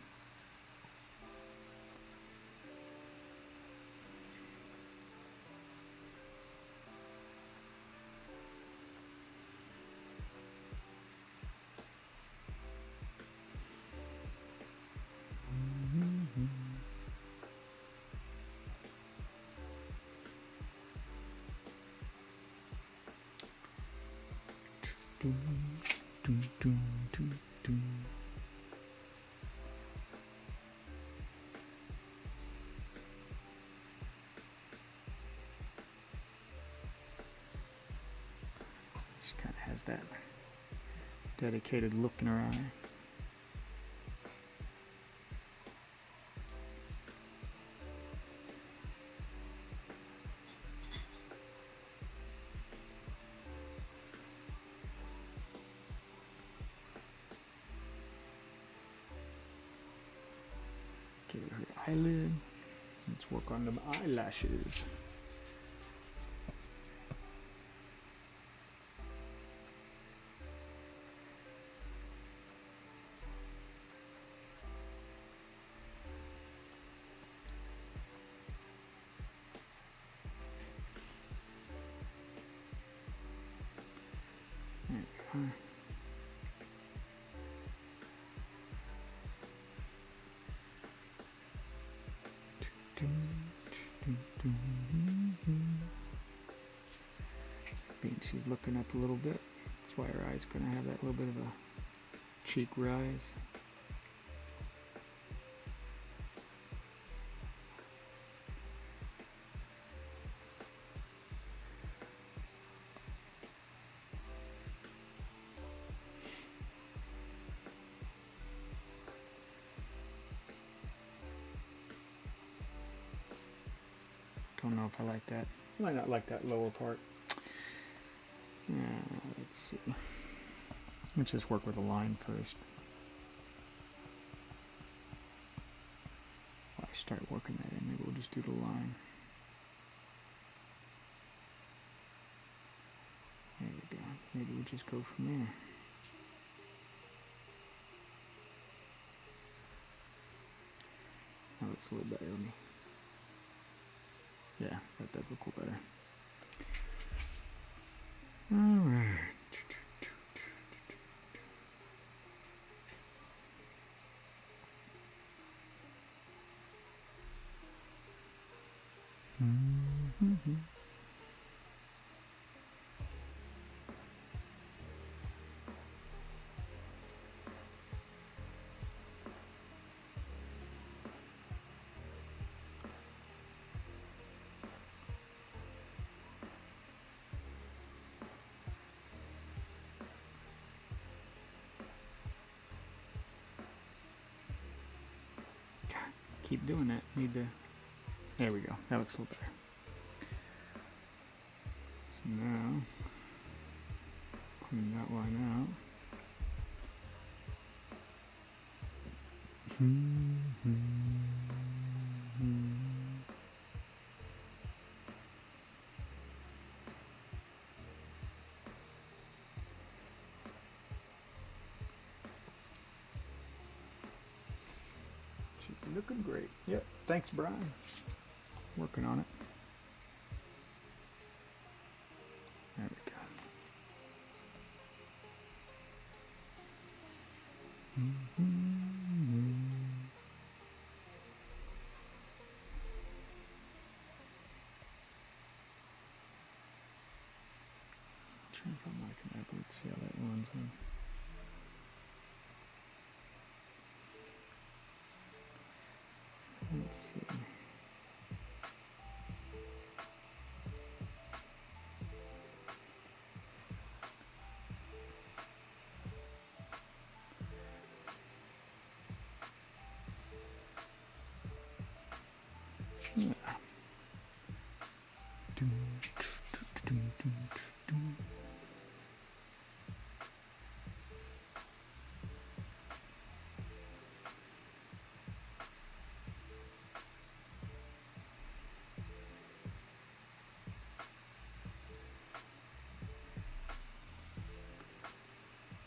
She kind of has that dedicated look in her eye. Give her her eyelid. Let's work on them eyelashes. There we are. She's looking up a little bit. That's why her eye's going to have that little bit of a cheek rise. Don't know if I like that. I might not like that lower part. Let's see. Let's just work with a line first. While I start working that in, maybe we'll just do the line. There we go. Maybe we'll just go from there. That looks a little better on me. Yeah, that does look a little better. Alright. Keep doing that. Need to. There we go. That looks a little better. So now, clean that line out. Looking great. Yep. Thanks, Brian. Working on it. There we go. Trying if I'm liking that. Let's see how that runs in. Let's see. Yeah.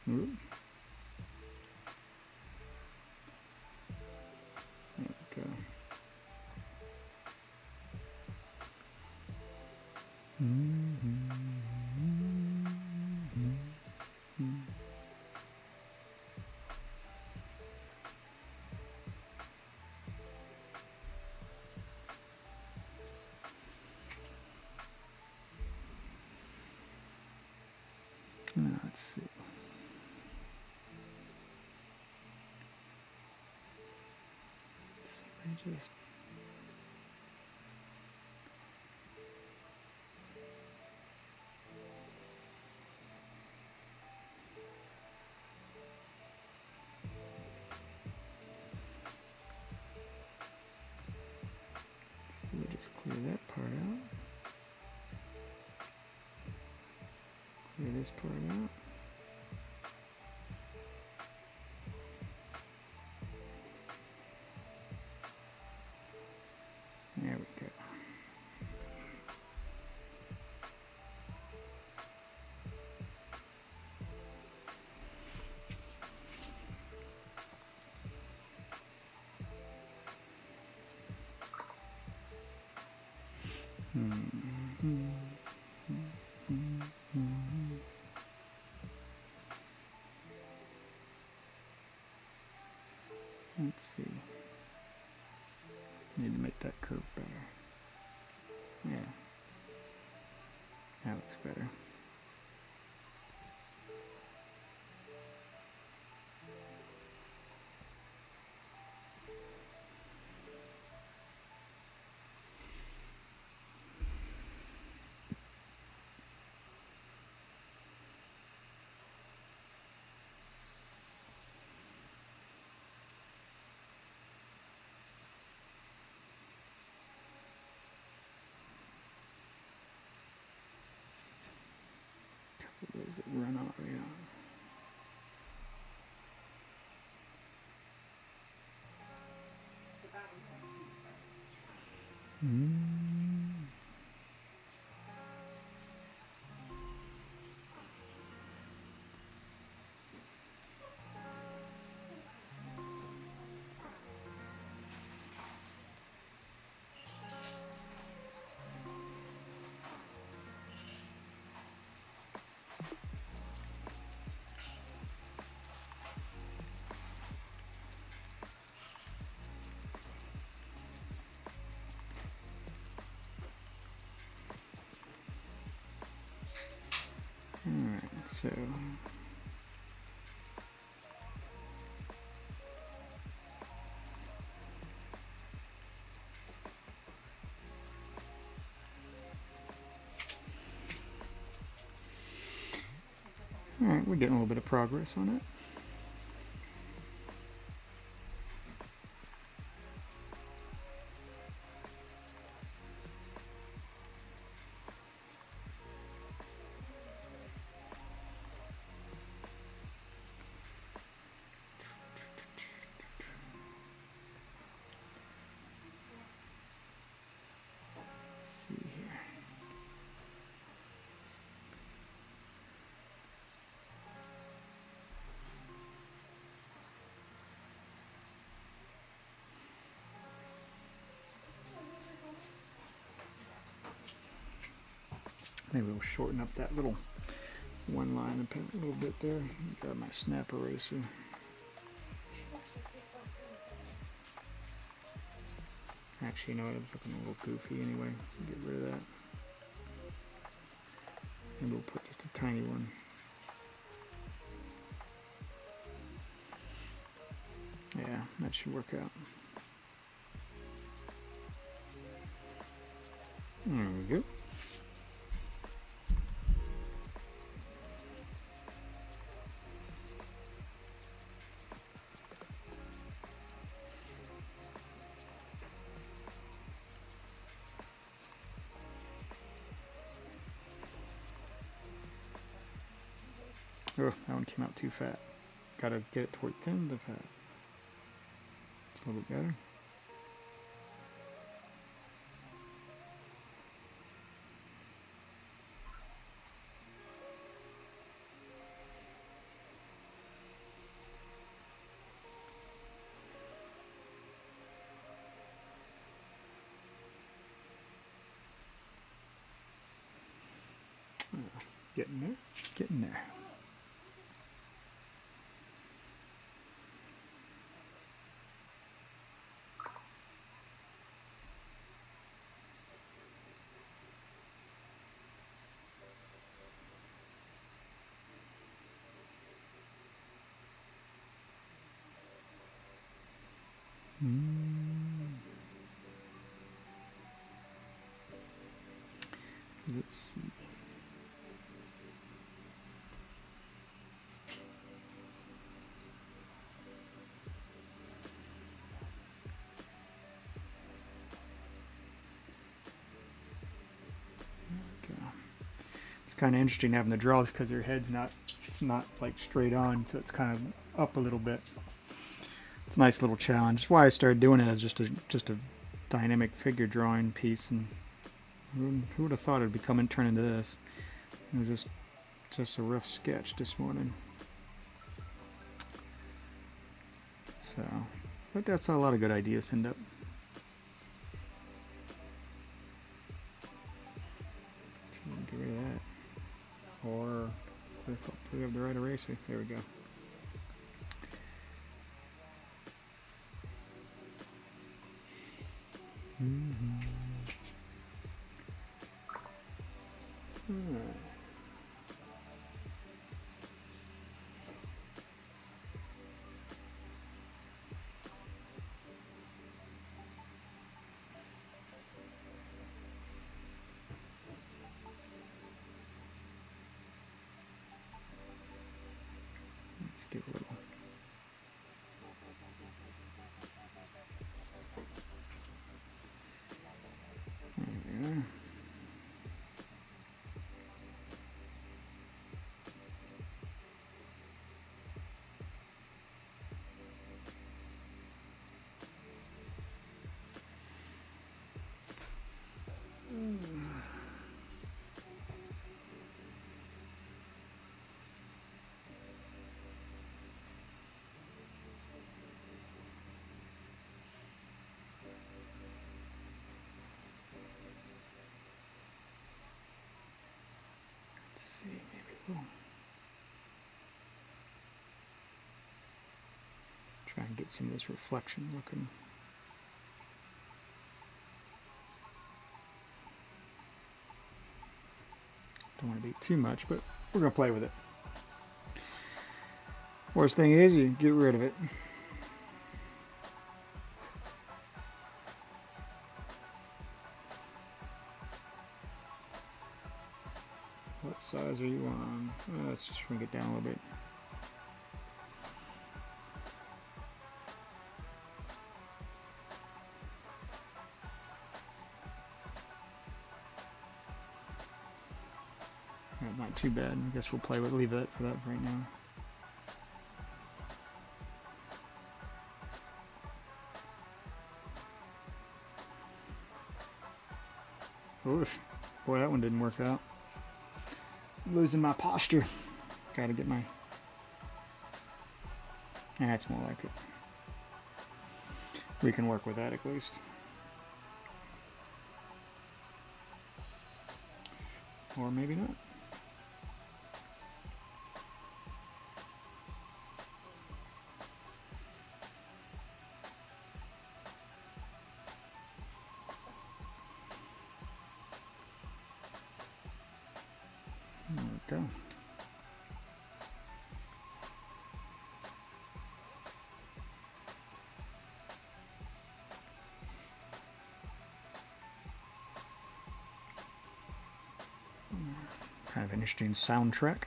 Ooh. There we go. Now, let's see. Let's see if I just. So we'll just clear that part out. Clear this part out. There we go. Let's see. Need to make that curve better. Yeah. That looks better. Those that run off, yeah. Alright, so alright, we're getting a little bit of progress on it. See here. Maybe we'll shorten up that little one line a little bit there. Grab my snap eraser. Actually, you know what? It's looking a little goofy anyway. Get rid of that. And we'll put just a tiny one. Yeah, that should work out. There we go. Oh, that one came out too fat. Gotta get it toward thin to fat. It's a little bit better. Getting there, getting there. Let's see. It's kind of interesting having the draw this because your head's it's not like straight on, so it's kind of up a little bit. It's a nice little challenge. That's why I started doing it as just a dynamic figure drawing piece, and who would have thought it'd turn into this? It was just a rough sketch this morning. So, but that's how a lot of good ideas end up. Get rid of that. Or if we have the right eraser. There we go. Let's get a little. There we are. Maybe we'll try and get some of this reflection looking. Don't want to be too much, but we're going to play with it. Worst thing is you get rid of it. What size are you on? Let's just shrink it down a little bit. Not too bad. I guess we'll leave that for that right now. Oof. Boy, that one didn't work out. I'm losing my posture. Gotta get my... That's more like it. We can work with that at least. Or maybe not. There we go. Kind of an interesting soundtrack.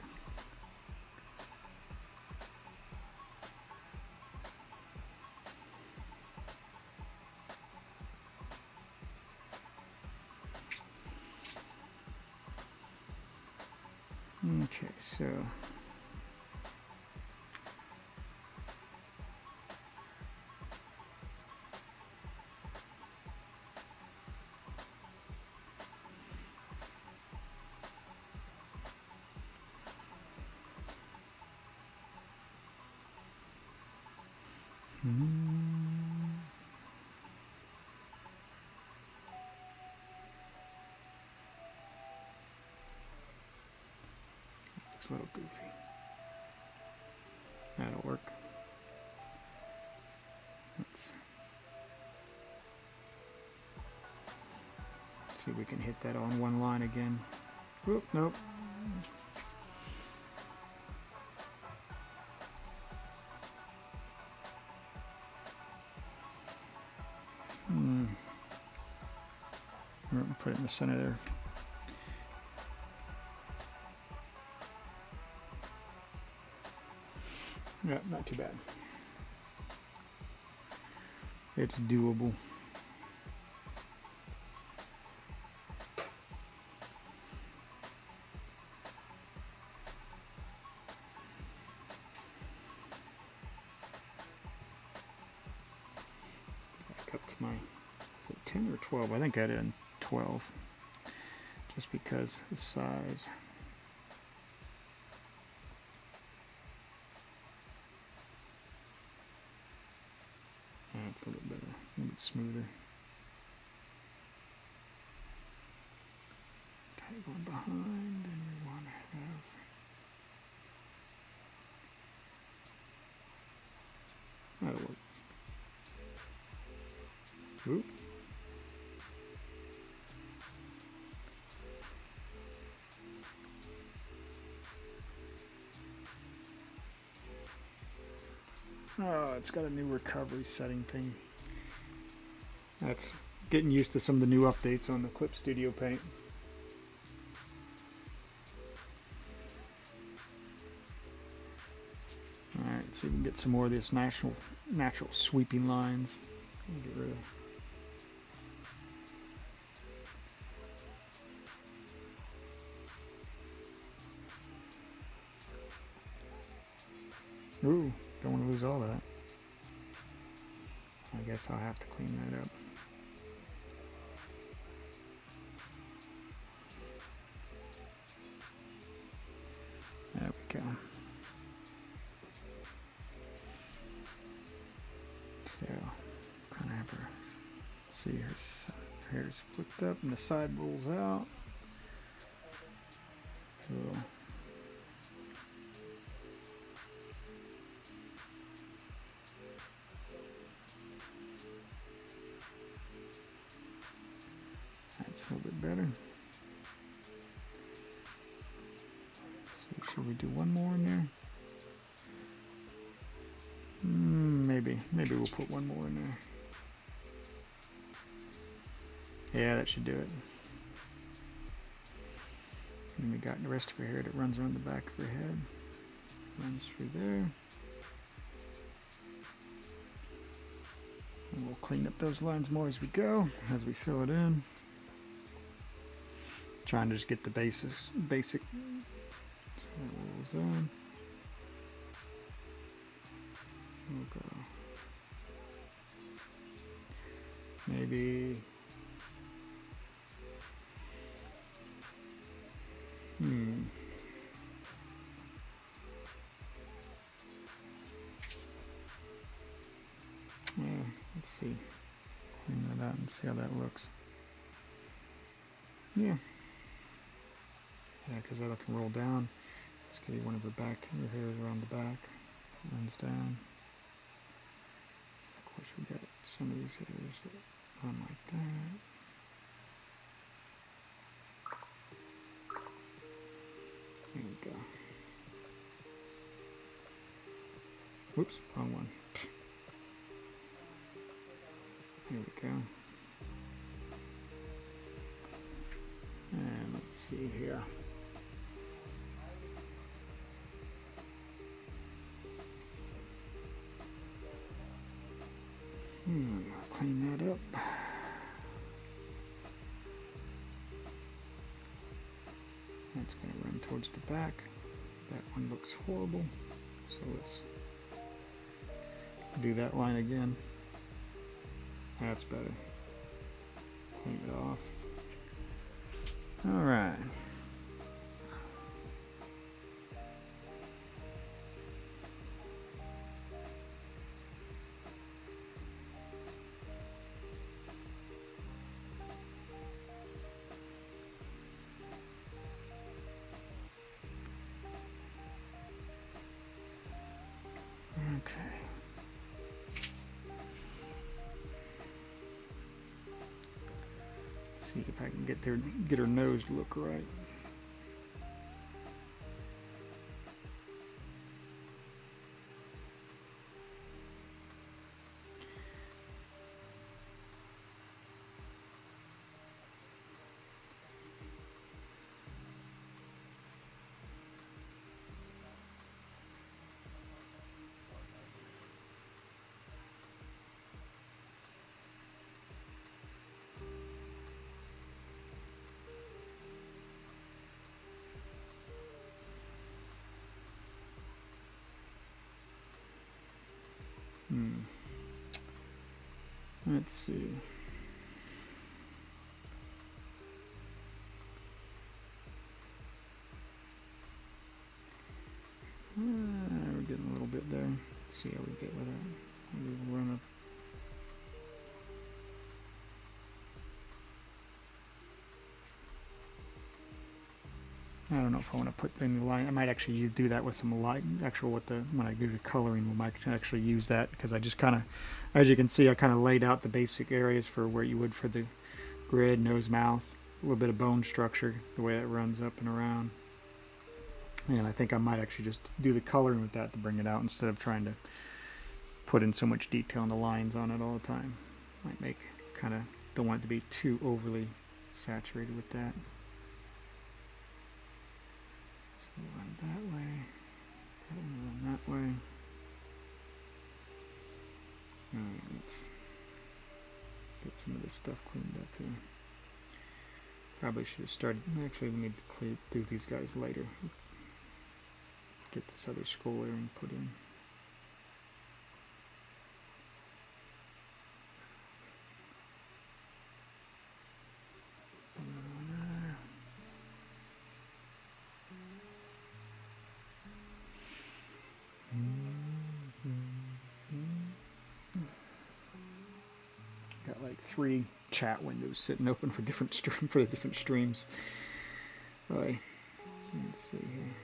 Okay, so looks a little goofy. That'll work. Let's see if we can hit that on one line again. Oop, nope. Put it in the center there. Yeah, not too bad. It's doable. Back up to my, is it 10 or 12? I think I did 12. Just because the size. That's a little better, a little bit smoother. Tag one behind, and we want to have. That'll work. Oop. Oh, it's got a new recovery setting thing. That's getting used to some of the new updates on the Clip Studio Paint. Alright, so we can get some more of this natural sweeping lines. Get rid of. Ooh, don't want to lose all that. I guess I'll have to clean that up. There we go. So, kind of have her, see her hair's flipped up and the side rolls out. So, that's a little bit better. So should we do one more in there? Maybe we'll put one more in there. Yeah, that should do it. And we got the rest of her hair that runs around the back of her head. Runs through there. And we'll clean up those lines more as we go, as we fill it in. Trying to just get the basic. So rolls in. We'll go. Maybe. Yeah, let's see. Clean that out and see how that looks. Yeah. Yeah, because that can roll down. Let's give you one of her hairs around the back. Runs down. Of course, we got some of these hairs that run like that. There we go. Whoops, wrong one. Here we go. And let's see here. I'll clean that up. That's going to run towards the back. That one looks horrible. So let's do that line again. That's better. Clean it off. All right. Okay. Let's see if I can get her nose to look right. Let's see. We're getting a little bit there. Let's see how we get with that. We'll run up. I don't know if I want to put any line. I might actually do that with some light. When I do the coloring, we might actually use that because I just kind of, as you can see, I kind of laid out the basic areas for where you would for the grid, nose, mouth, a little bit of bone structure, the way it runs up and around. And I think I might actually just do the coloring with that to bring it out instead of trying to put in so much detail on the lines on it all the time. Might make don't want it to be too overly saturated with that. Run that way, that one run that way. Alright, let's get some of this stuff cleaned up here. Probably should have started, actually let me do these guys later. Get this other skull earring put in. Got like 3 chat windows sitting open for different the different streams. Right. Let's see here.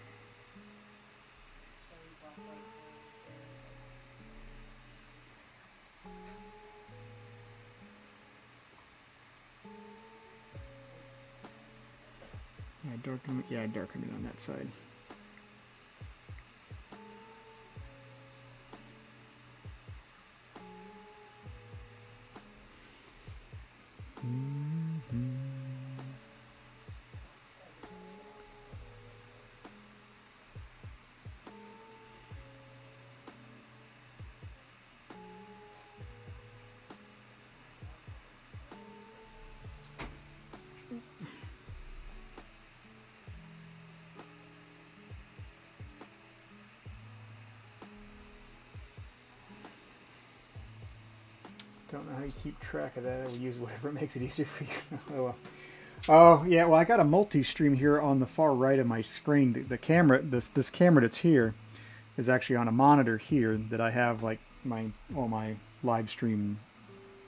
Yeah, darken it on that side. Don't know how you keep track of that. I will use whatever makes it easier for you. Oh well. Oh yeah, well I got a multi-stream here on the far right of my screen. The camera, this camera that's here, is actually on a monitor here that I have like all my live stream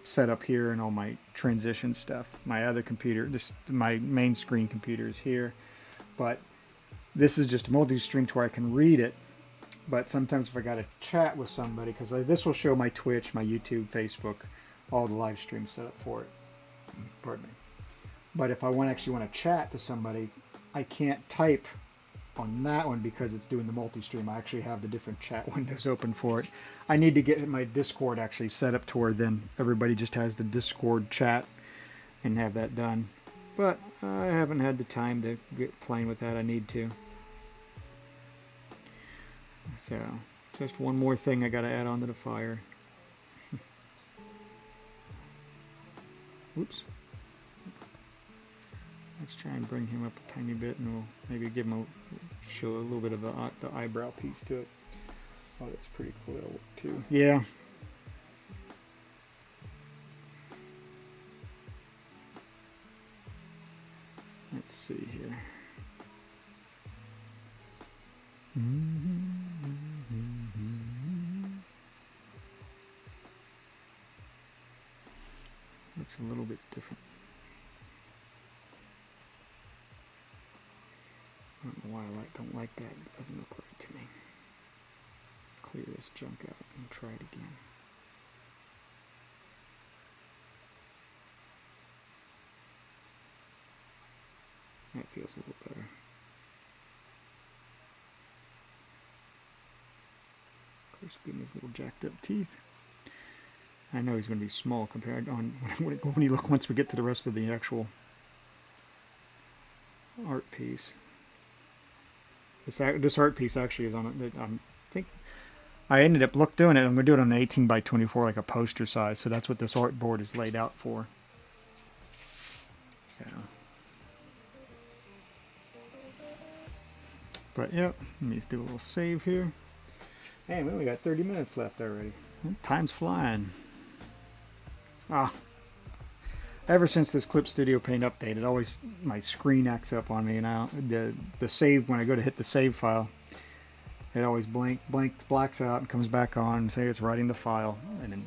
set up here and all my transition stuff. My other computer, my main screen computer is here. But this is just a multi-stream to where I can read it. But sometimes if I got to chat with somebody, because this will show my Twitch, my YouTube, Facebook, all the live streams set up for it. Pardon me. But if I actually want to chat to somebody, I can't type on that one because it's doing the multi-stream. I actually have the different chat windows open for it. I need to get my Discord actually set up to where then everybody just has the Discord chat and have that done. But I haven't had the time to get playing with that. I need to. So, just one more thing I got to add onto the fire. Oops. Let's try and bring him up a tiny bit, and we'll maybe give him show a little bit of the eyebrow piece to it. Oh, that's pretty cool. That'll work too. Yeah. Let's see here. Looks a little bit different. I don't know why I don't like that. It doesn't look right to me. Clear this junk out and try it again. That feels a little better. Of course, give him his little jacked up teeth. I know he's going to be small compared on when you look once we get to the rest of the actual art piece. This art piece actually is on it. I think I ended up doing it. I'm going to do it on an 18 by 24, like a poster size. So that's what this art board is laid out for. So, but yep, let me do a little save here. Hey, we only got 30 minutes left already. Time's flying. Ah. Ever since this Clip Studio Paint update, it always, my screen acts up on me, and the save, when I go to hit the save file, it always blacks out and comes back on and say it's writing the file, and then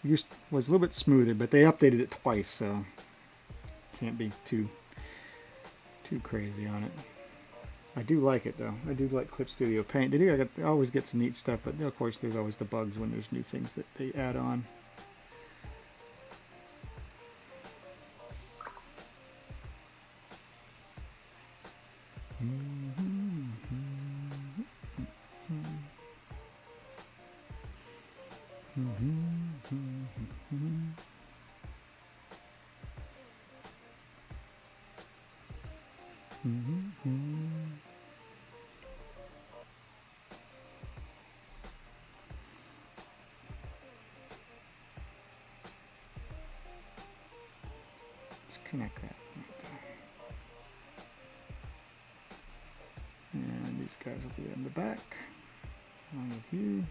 just was a little bit smoother, but they updated it twice, so can't be too crazy on it. I do like it though. I do like Clip Studio Paint. They always get some neat stuff, but of course there's always the bugs when there's new things that they add on. Let's connect that right there. And these guys will be in the back, along with you.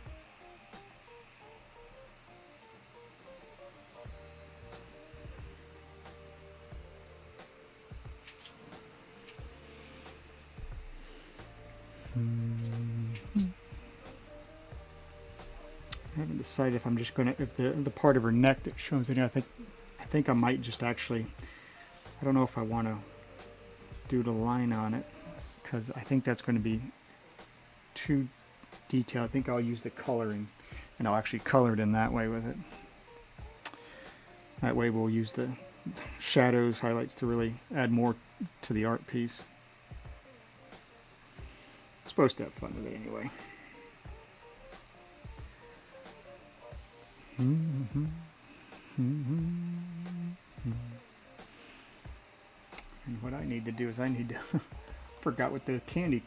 I haven't decided if I'm just going to, if the part of her neck that shows in here, I think I might just actually, I don't know if I want to do the line on it, because I think that's going to be too detailed. I think I'll use the coloring, and I'll actually color it in that way with it. That way we'll use the shadows, highlights to really add more to the art piece. Supposed to have fun with it anyway. And what I need to do is I need to forgot what the candy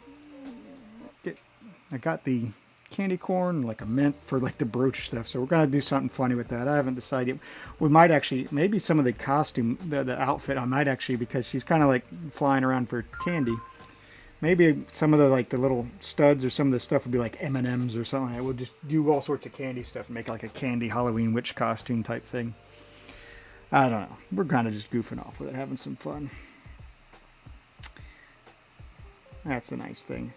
I got the candy corn, like a mint for like the brooch stuff, so we're gonna do something funny with that. I haven't decided. We might actually, maybe some of the costume, the outfit, I might actually, because she's kind of like flying around for candy, maybe some of the like the little studs or some of the stuff would be like M&Ms or something like that. We'll just do all sorts of candy stuff and make like a candy Halloween witch costume type thing. I don't know. We're kind of just goofing off with it, having some fun. That's the nice thing.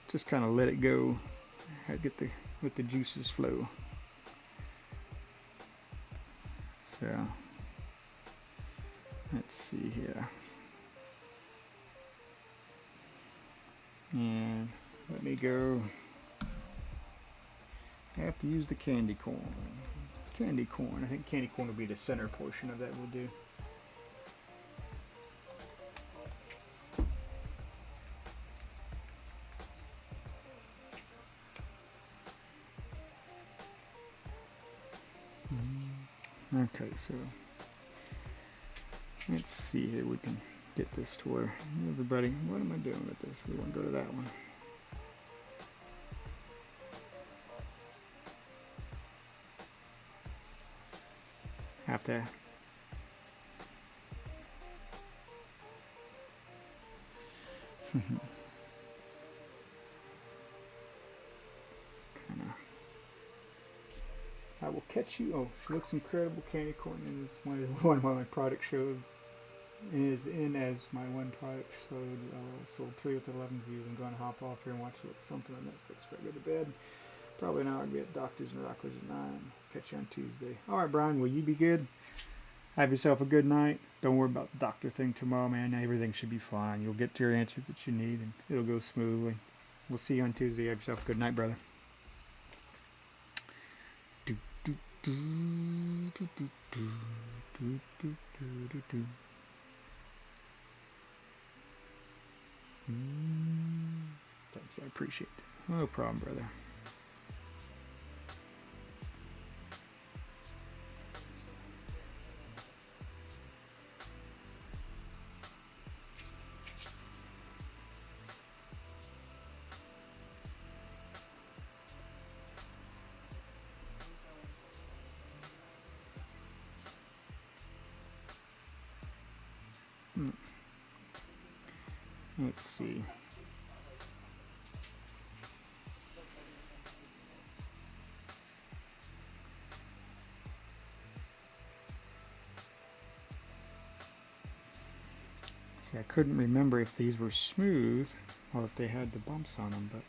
Just kind of let it go. Let the juices flow. So let's see here. And let me go. I have to use the candy corn. Candy corn. I think candy corn will be the center portion of that. We'll do. Okay, so let's see here. We can get this to where everybody. What am I doing with this? We want to go to that one. Have to. I will catch you. Oh, she looks incredible. Candy corn is one of my products showed. Is in as my one product sold 3 with 11 views. I'm going to hop off here and watch something on Netflix before I go to bed. Probably an hour to be at Doctors and Rockers at 9. Catch you on Tuesday. All right, Brian, will you be good? Have yourself a good night. Don't worry about the doctor thing tomorrow, man. Everything should be fine. You'll get to your answers that you need, and it'll go smoothly. We'll see you on Tuesday. Have yourself a good night, brother. Thanks, I appreciate that. No problem, brother. Let's see. See, I couldn't remember if these were smooth or if they had the bumps on them, but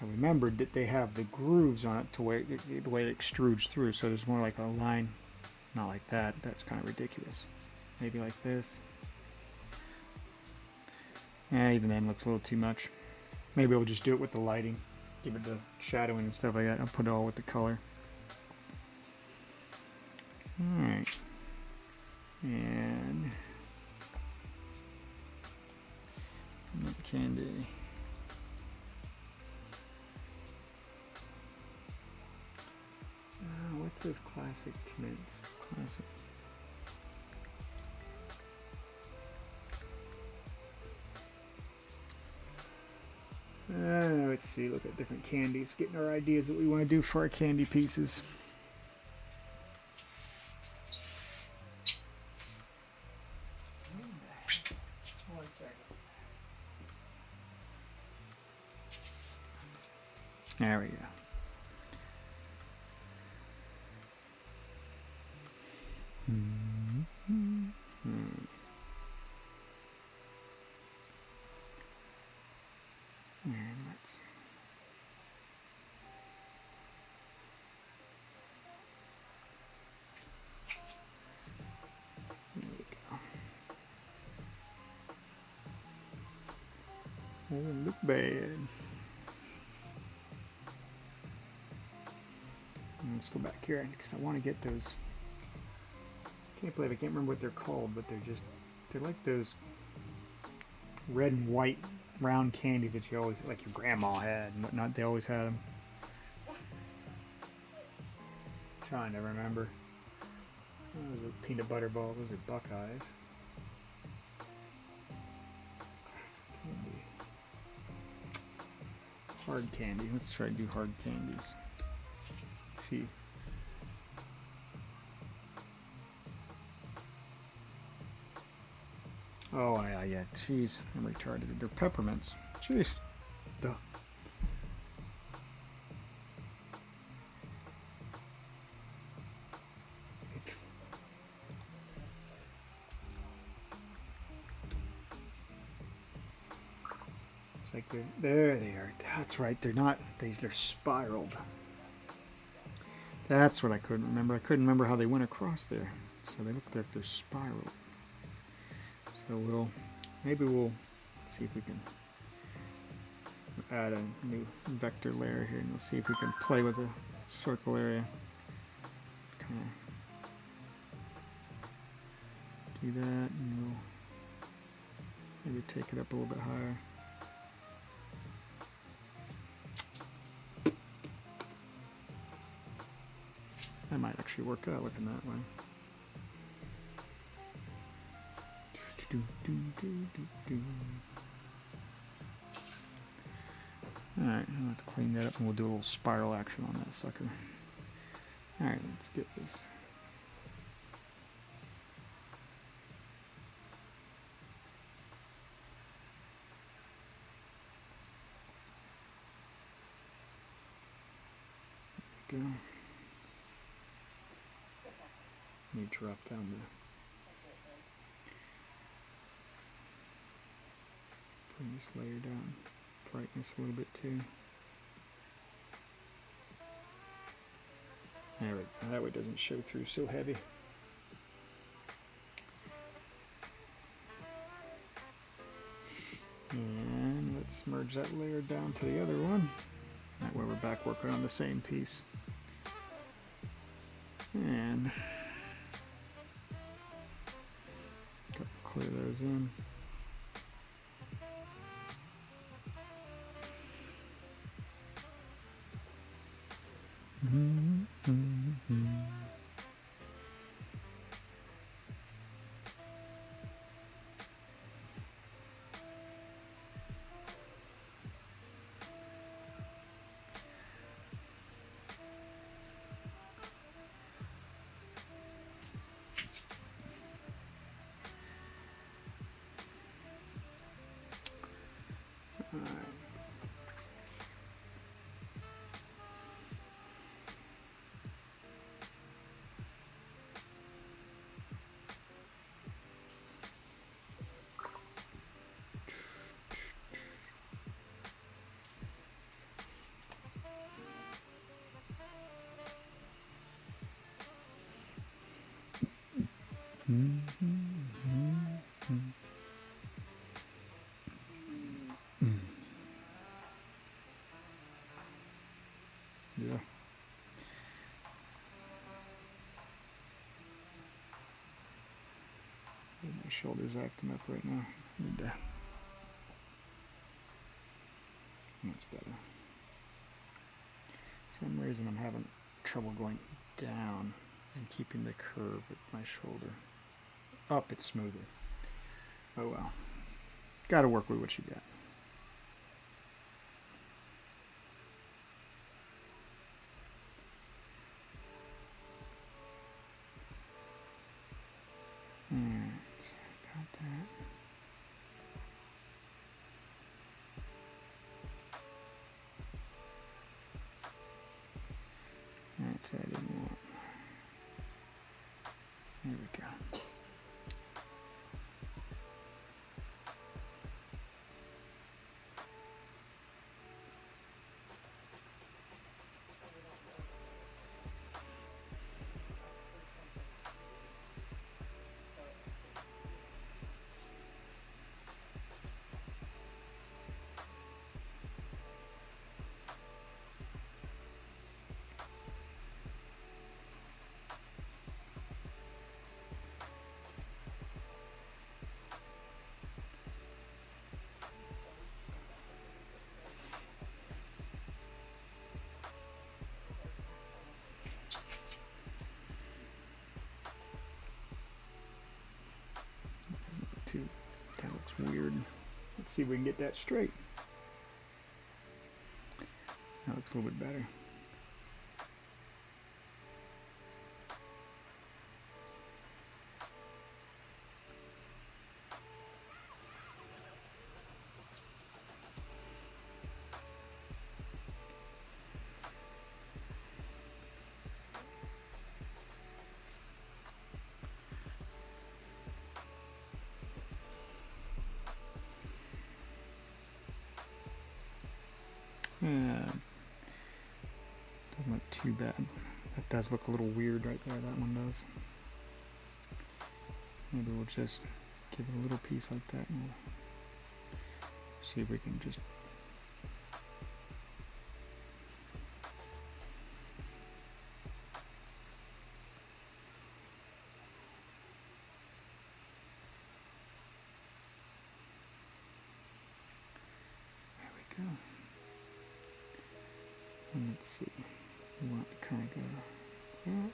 I remembered that they have the grooves on it to where the way it extrudes through, so there's more like a line, not like that. That's kind of ridiculous. Maybe like this. Even then looks a little too much. Maybe I'll just do it with the lighting. Give it the shadowing and stuff like that. I'll put it all with the color. Alright. And candy. What's this classic mints? Classic. Let's see, look at different candies, getting our ideas that we want to do for our candy pieces. One second. There we go. And let's there we go. Doesn't look bad. Let's go back here because I want to get those. Can't believe I can't remember what they're called, but they're like those red and white round candies that you always, like your grandma had and whatnot. They always had them. Trying to remember. Those are peanut butter balls. Those are Buckeyes. Candy. Hard candy. Let's try to do hard candies. Let's see. Oh, yeah. Jeez, I'm retarded. They're peppermints. Jeez. Duh. It's like there they are. That's right. They're not. They're spiraled. That's what I couldn't remember. I couldn't remember how they went across there. So they look like they're spiraled. So maybe we'll see if we can Add a new vector layer here and let's see if we can play with the circle area. Kind of do that and we'll maybe take it up a little bit higher. That might actually work out looking that way. Alright, I'll have to clean that up and we'll do a little spiral action on that sucker. Alright, let's get this. There we go. Need to drop down the bring this layer down, brightness a little bit too. There we go. That way it doesn't show through so heavy. And let's merge that layer down to the other one. That way we're back working on the same piece. And clear those in. Yeah. My shoulder's acting up right now. That's better. For some reason I'm having trouble going down and keeping the curve at my shoulder. Up, it's smoother. Oh well. Gotta work with what you got. Alright, got that. That's what I didn't want. There we go. That looks weird. Let's see if we can get that straight. That looks a little bit better. Doesn't look too bad. That does look a little weird right there, that one does. Maybe we'll just give it a little piece like that and we'll see if we can just go. And let's see. We want to kind of go that.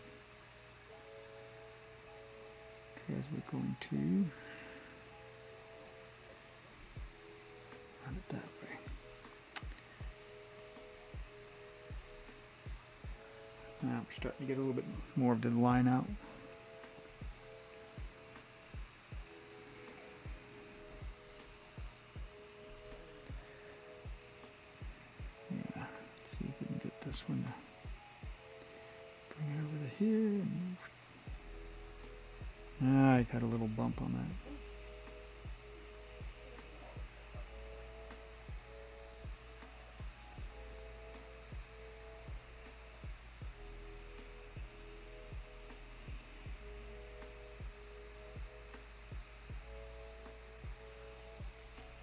Because we're going to run it that way. Now we're starting to get a little bit more of the line out. Yeah, let's see if we can get this one to bring it over to here. I got a little bump on that.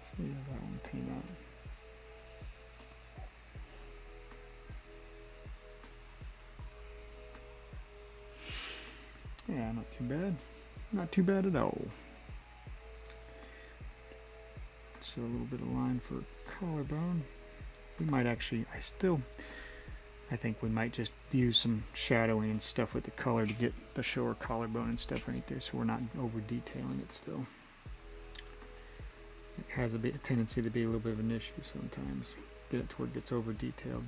So yeah, that one came out. Yeah, not too bad. Not too bad at all. So a little bit of line for collarbone. We might actually, I think we might just use some shadowing and stuff with the color to get the shower collarbone and stuff right there, so we're not over detailing it still. It has a tendency to be a little bit of an issue sometimes. Get it to where it gets over detailed.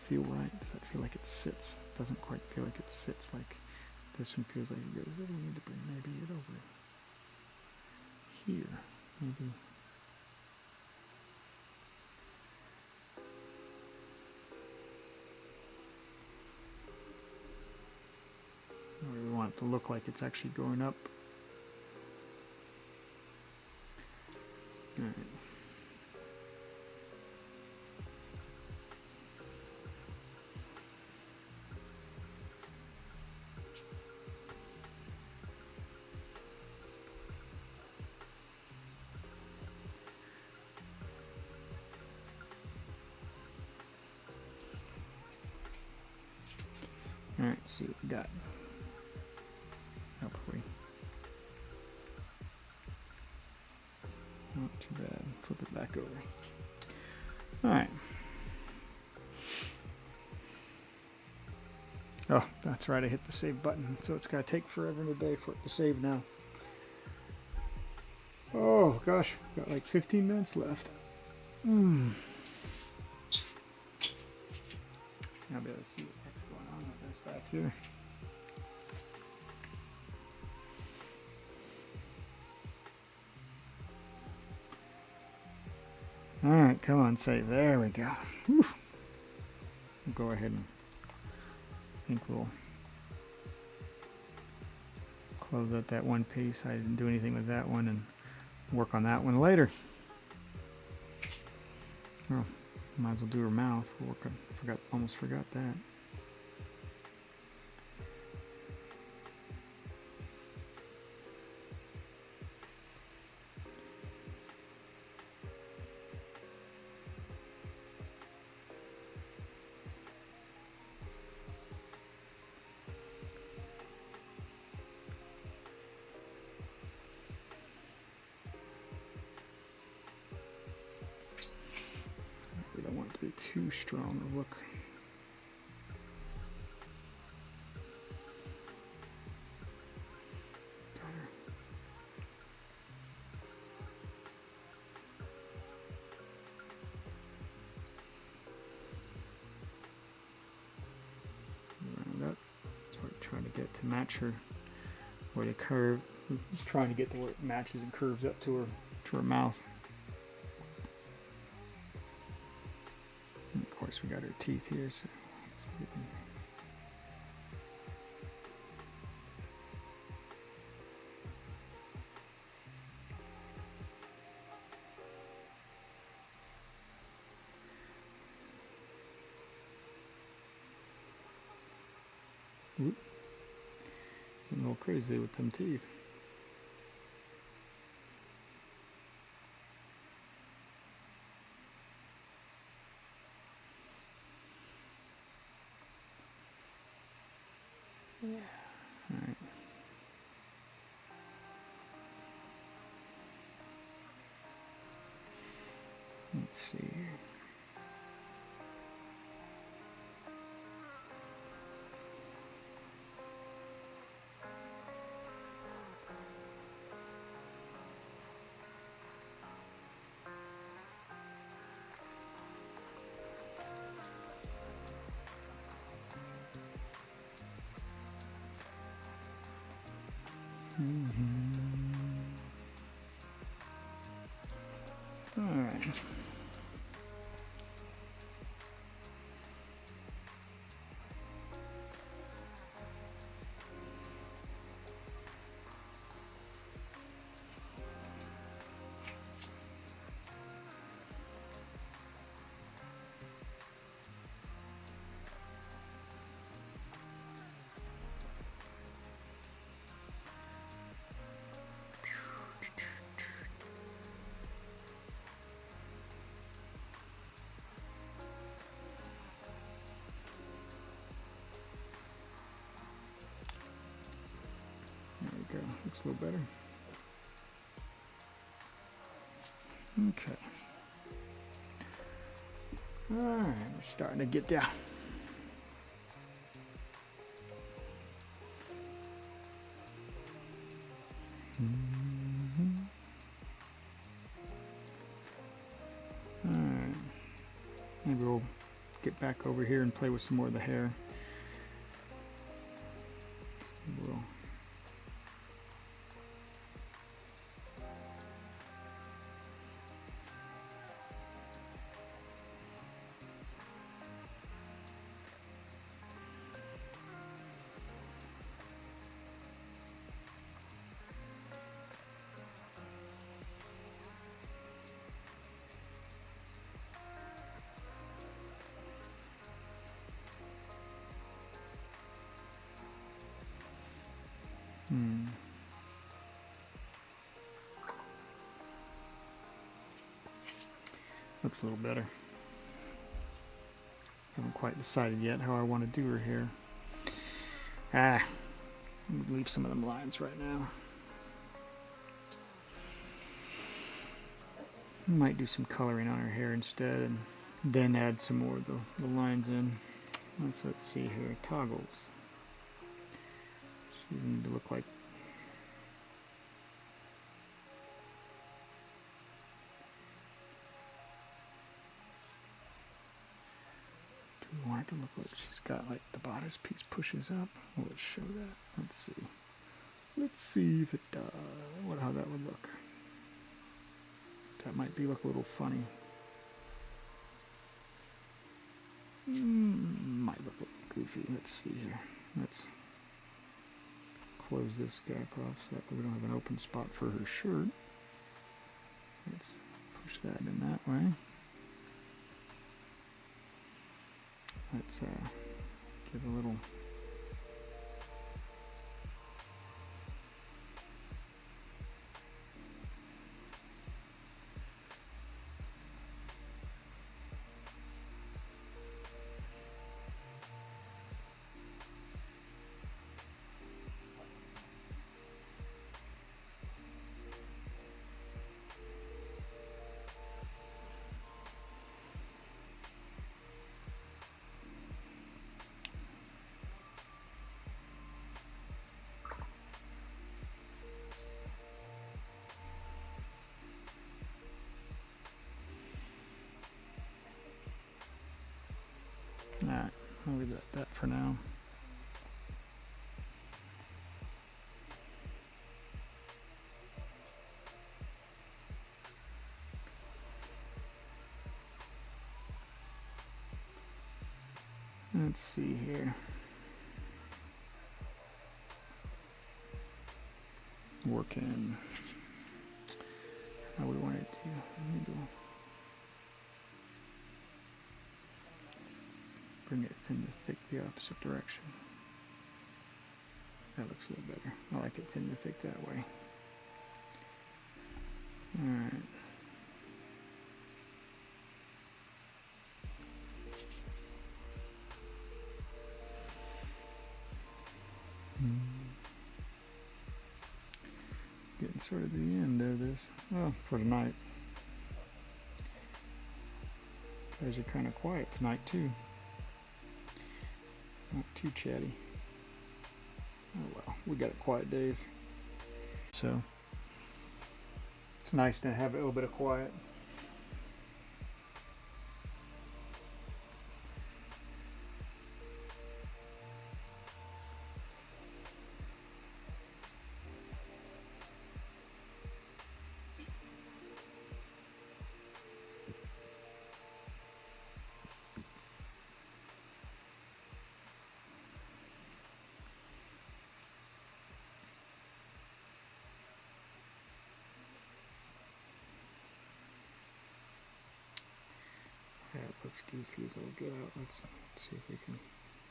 Feel right? Does that feel like it sits? It doesn't quite feel like it sits like this one feels like it goes. We need to bring maybe it over here. Maybe. We want it to look like it's actually going up. All right. Alright, let's see what we got. Hopefully. Not too bad. Flip it back over. Alright. Oh, that's right, I hit the save button, so it's gotta take forever and a day for it to save now. Oh gosh, got like 15 minutes left. I'll be able to see what's going on with this back here. Alright, come on, save. There we go. Whew. We'll go ahead and I think we'll close out that one piece. I didn't do anything with that one and work on that one later. Oh, might as well do her mouth. We'll work on, almost forgot that. We don't want it to be too strong a look. Round up. That's what we're trying to get to match her where the curve. We're trying to get to where it matches and curves up to her mouth. And of course, we got her teeth here, so we can. Oop. A little crazy with them teeth. All right. There we go. Looks a little better. Okay. All right, we're starting to get down. All right. Maybe we'll get back over here and play with some more of the hair. We'll Looks a little better. Haven't quite decided yet how I want to do her hair. I'm gonna leave some of them lines right now. Might do some coloring on her hair instead and then add some more of the lines in. Let's see here. Toggles. She needs to look like we want it to look like she's got like the bodice piece pushes up. Let's show that. Let's see. Let's see if it does. How that would look. That might look a little funny. Might look a little goofy. Let's see here. Let's close this gap off so that we don't have an open spot for her shirt. Let's push that in that way. Let's give a little Alright, I'll leave that for now. Let's see here. Working how we want it to bring it thin to thick the opposite direction. That looks a little better. I like it thin to thick that way. Alright. Getting sort of the end of this. Well, for tonight. You guys are kind of quiet tonight too. Not too chatty. Oh well, we got quiet days. So it's nice to have a little bit of quiet. That looks goofy as all get out. Let's see if we can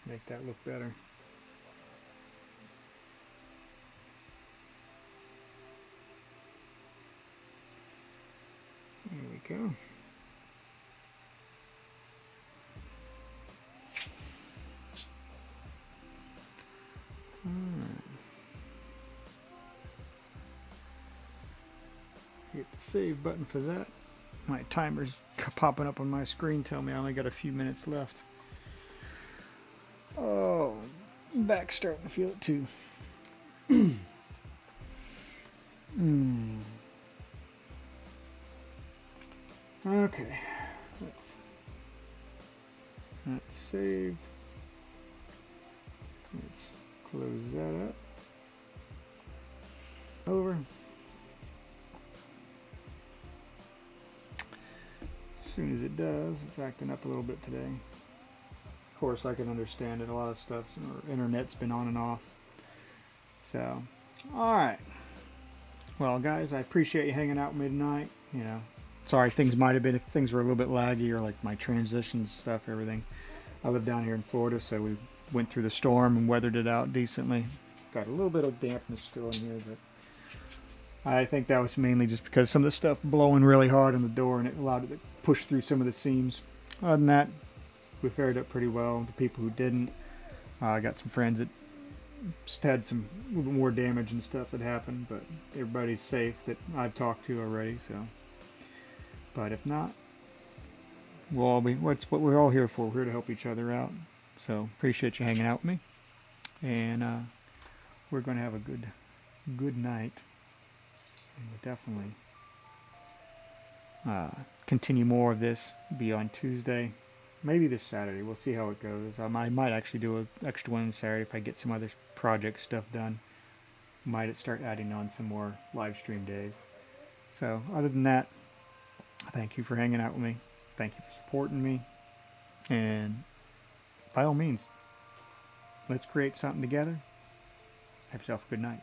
make that look better. There we go. Hit the save button for that. My timer's popping up on my screen telling me I only got a few minutes left. Oh, back's starting to feel it too. Okay, that's saved. Let's close that up. Over. As soon as it does, it's acting up a little bit today. Of course, I can understand it. A lot of stuff, our internet's been on and off. So, all right. Well, guys, I appreciate you hanging out with me tonight. You know, sorry, things might have been, if things were a little bit laggy or like my transitions stuff, everything. I live down here in Florida, so we went through the storm and weathered it out decently. Got a little bit of dampness still in here, but I think that was mainly just because some of the stuff blowing really hard on the door and it allowed it to push through some of the seams. Other than that, we fared up pretty well. The people who didn't, I got some friends that had some a little bit more damage and stuff that happened, but everybody's safe that I've talked to already. So, but if not, we'll all be. What's what we're all here for? We're here to help each other out. So appreciate you hanging out with me, and we're going to have a good night, and we'll definitely continue more of this. Be on Tuesday. Maybe this Saturday. We'll see how it goes. I might actually do an extra one on Saturday if I get some other project stuff done. Might start adding on some more live stream days. So other than that, thank you for hanging out with me. Thank you for supporting me. And by all means, let's create something together. Have yourself a good night.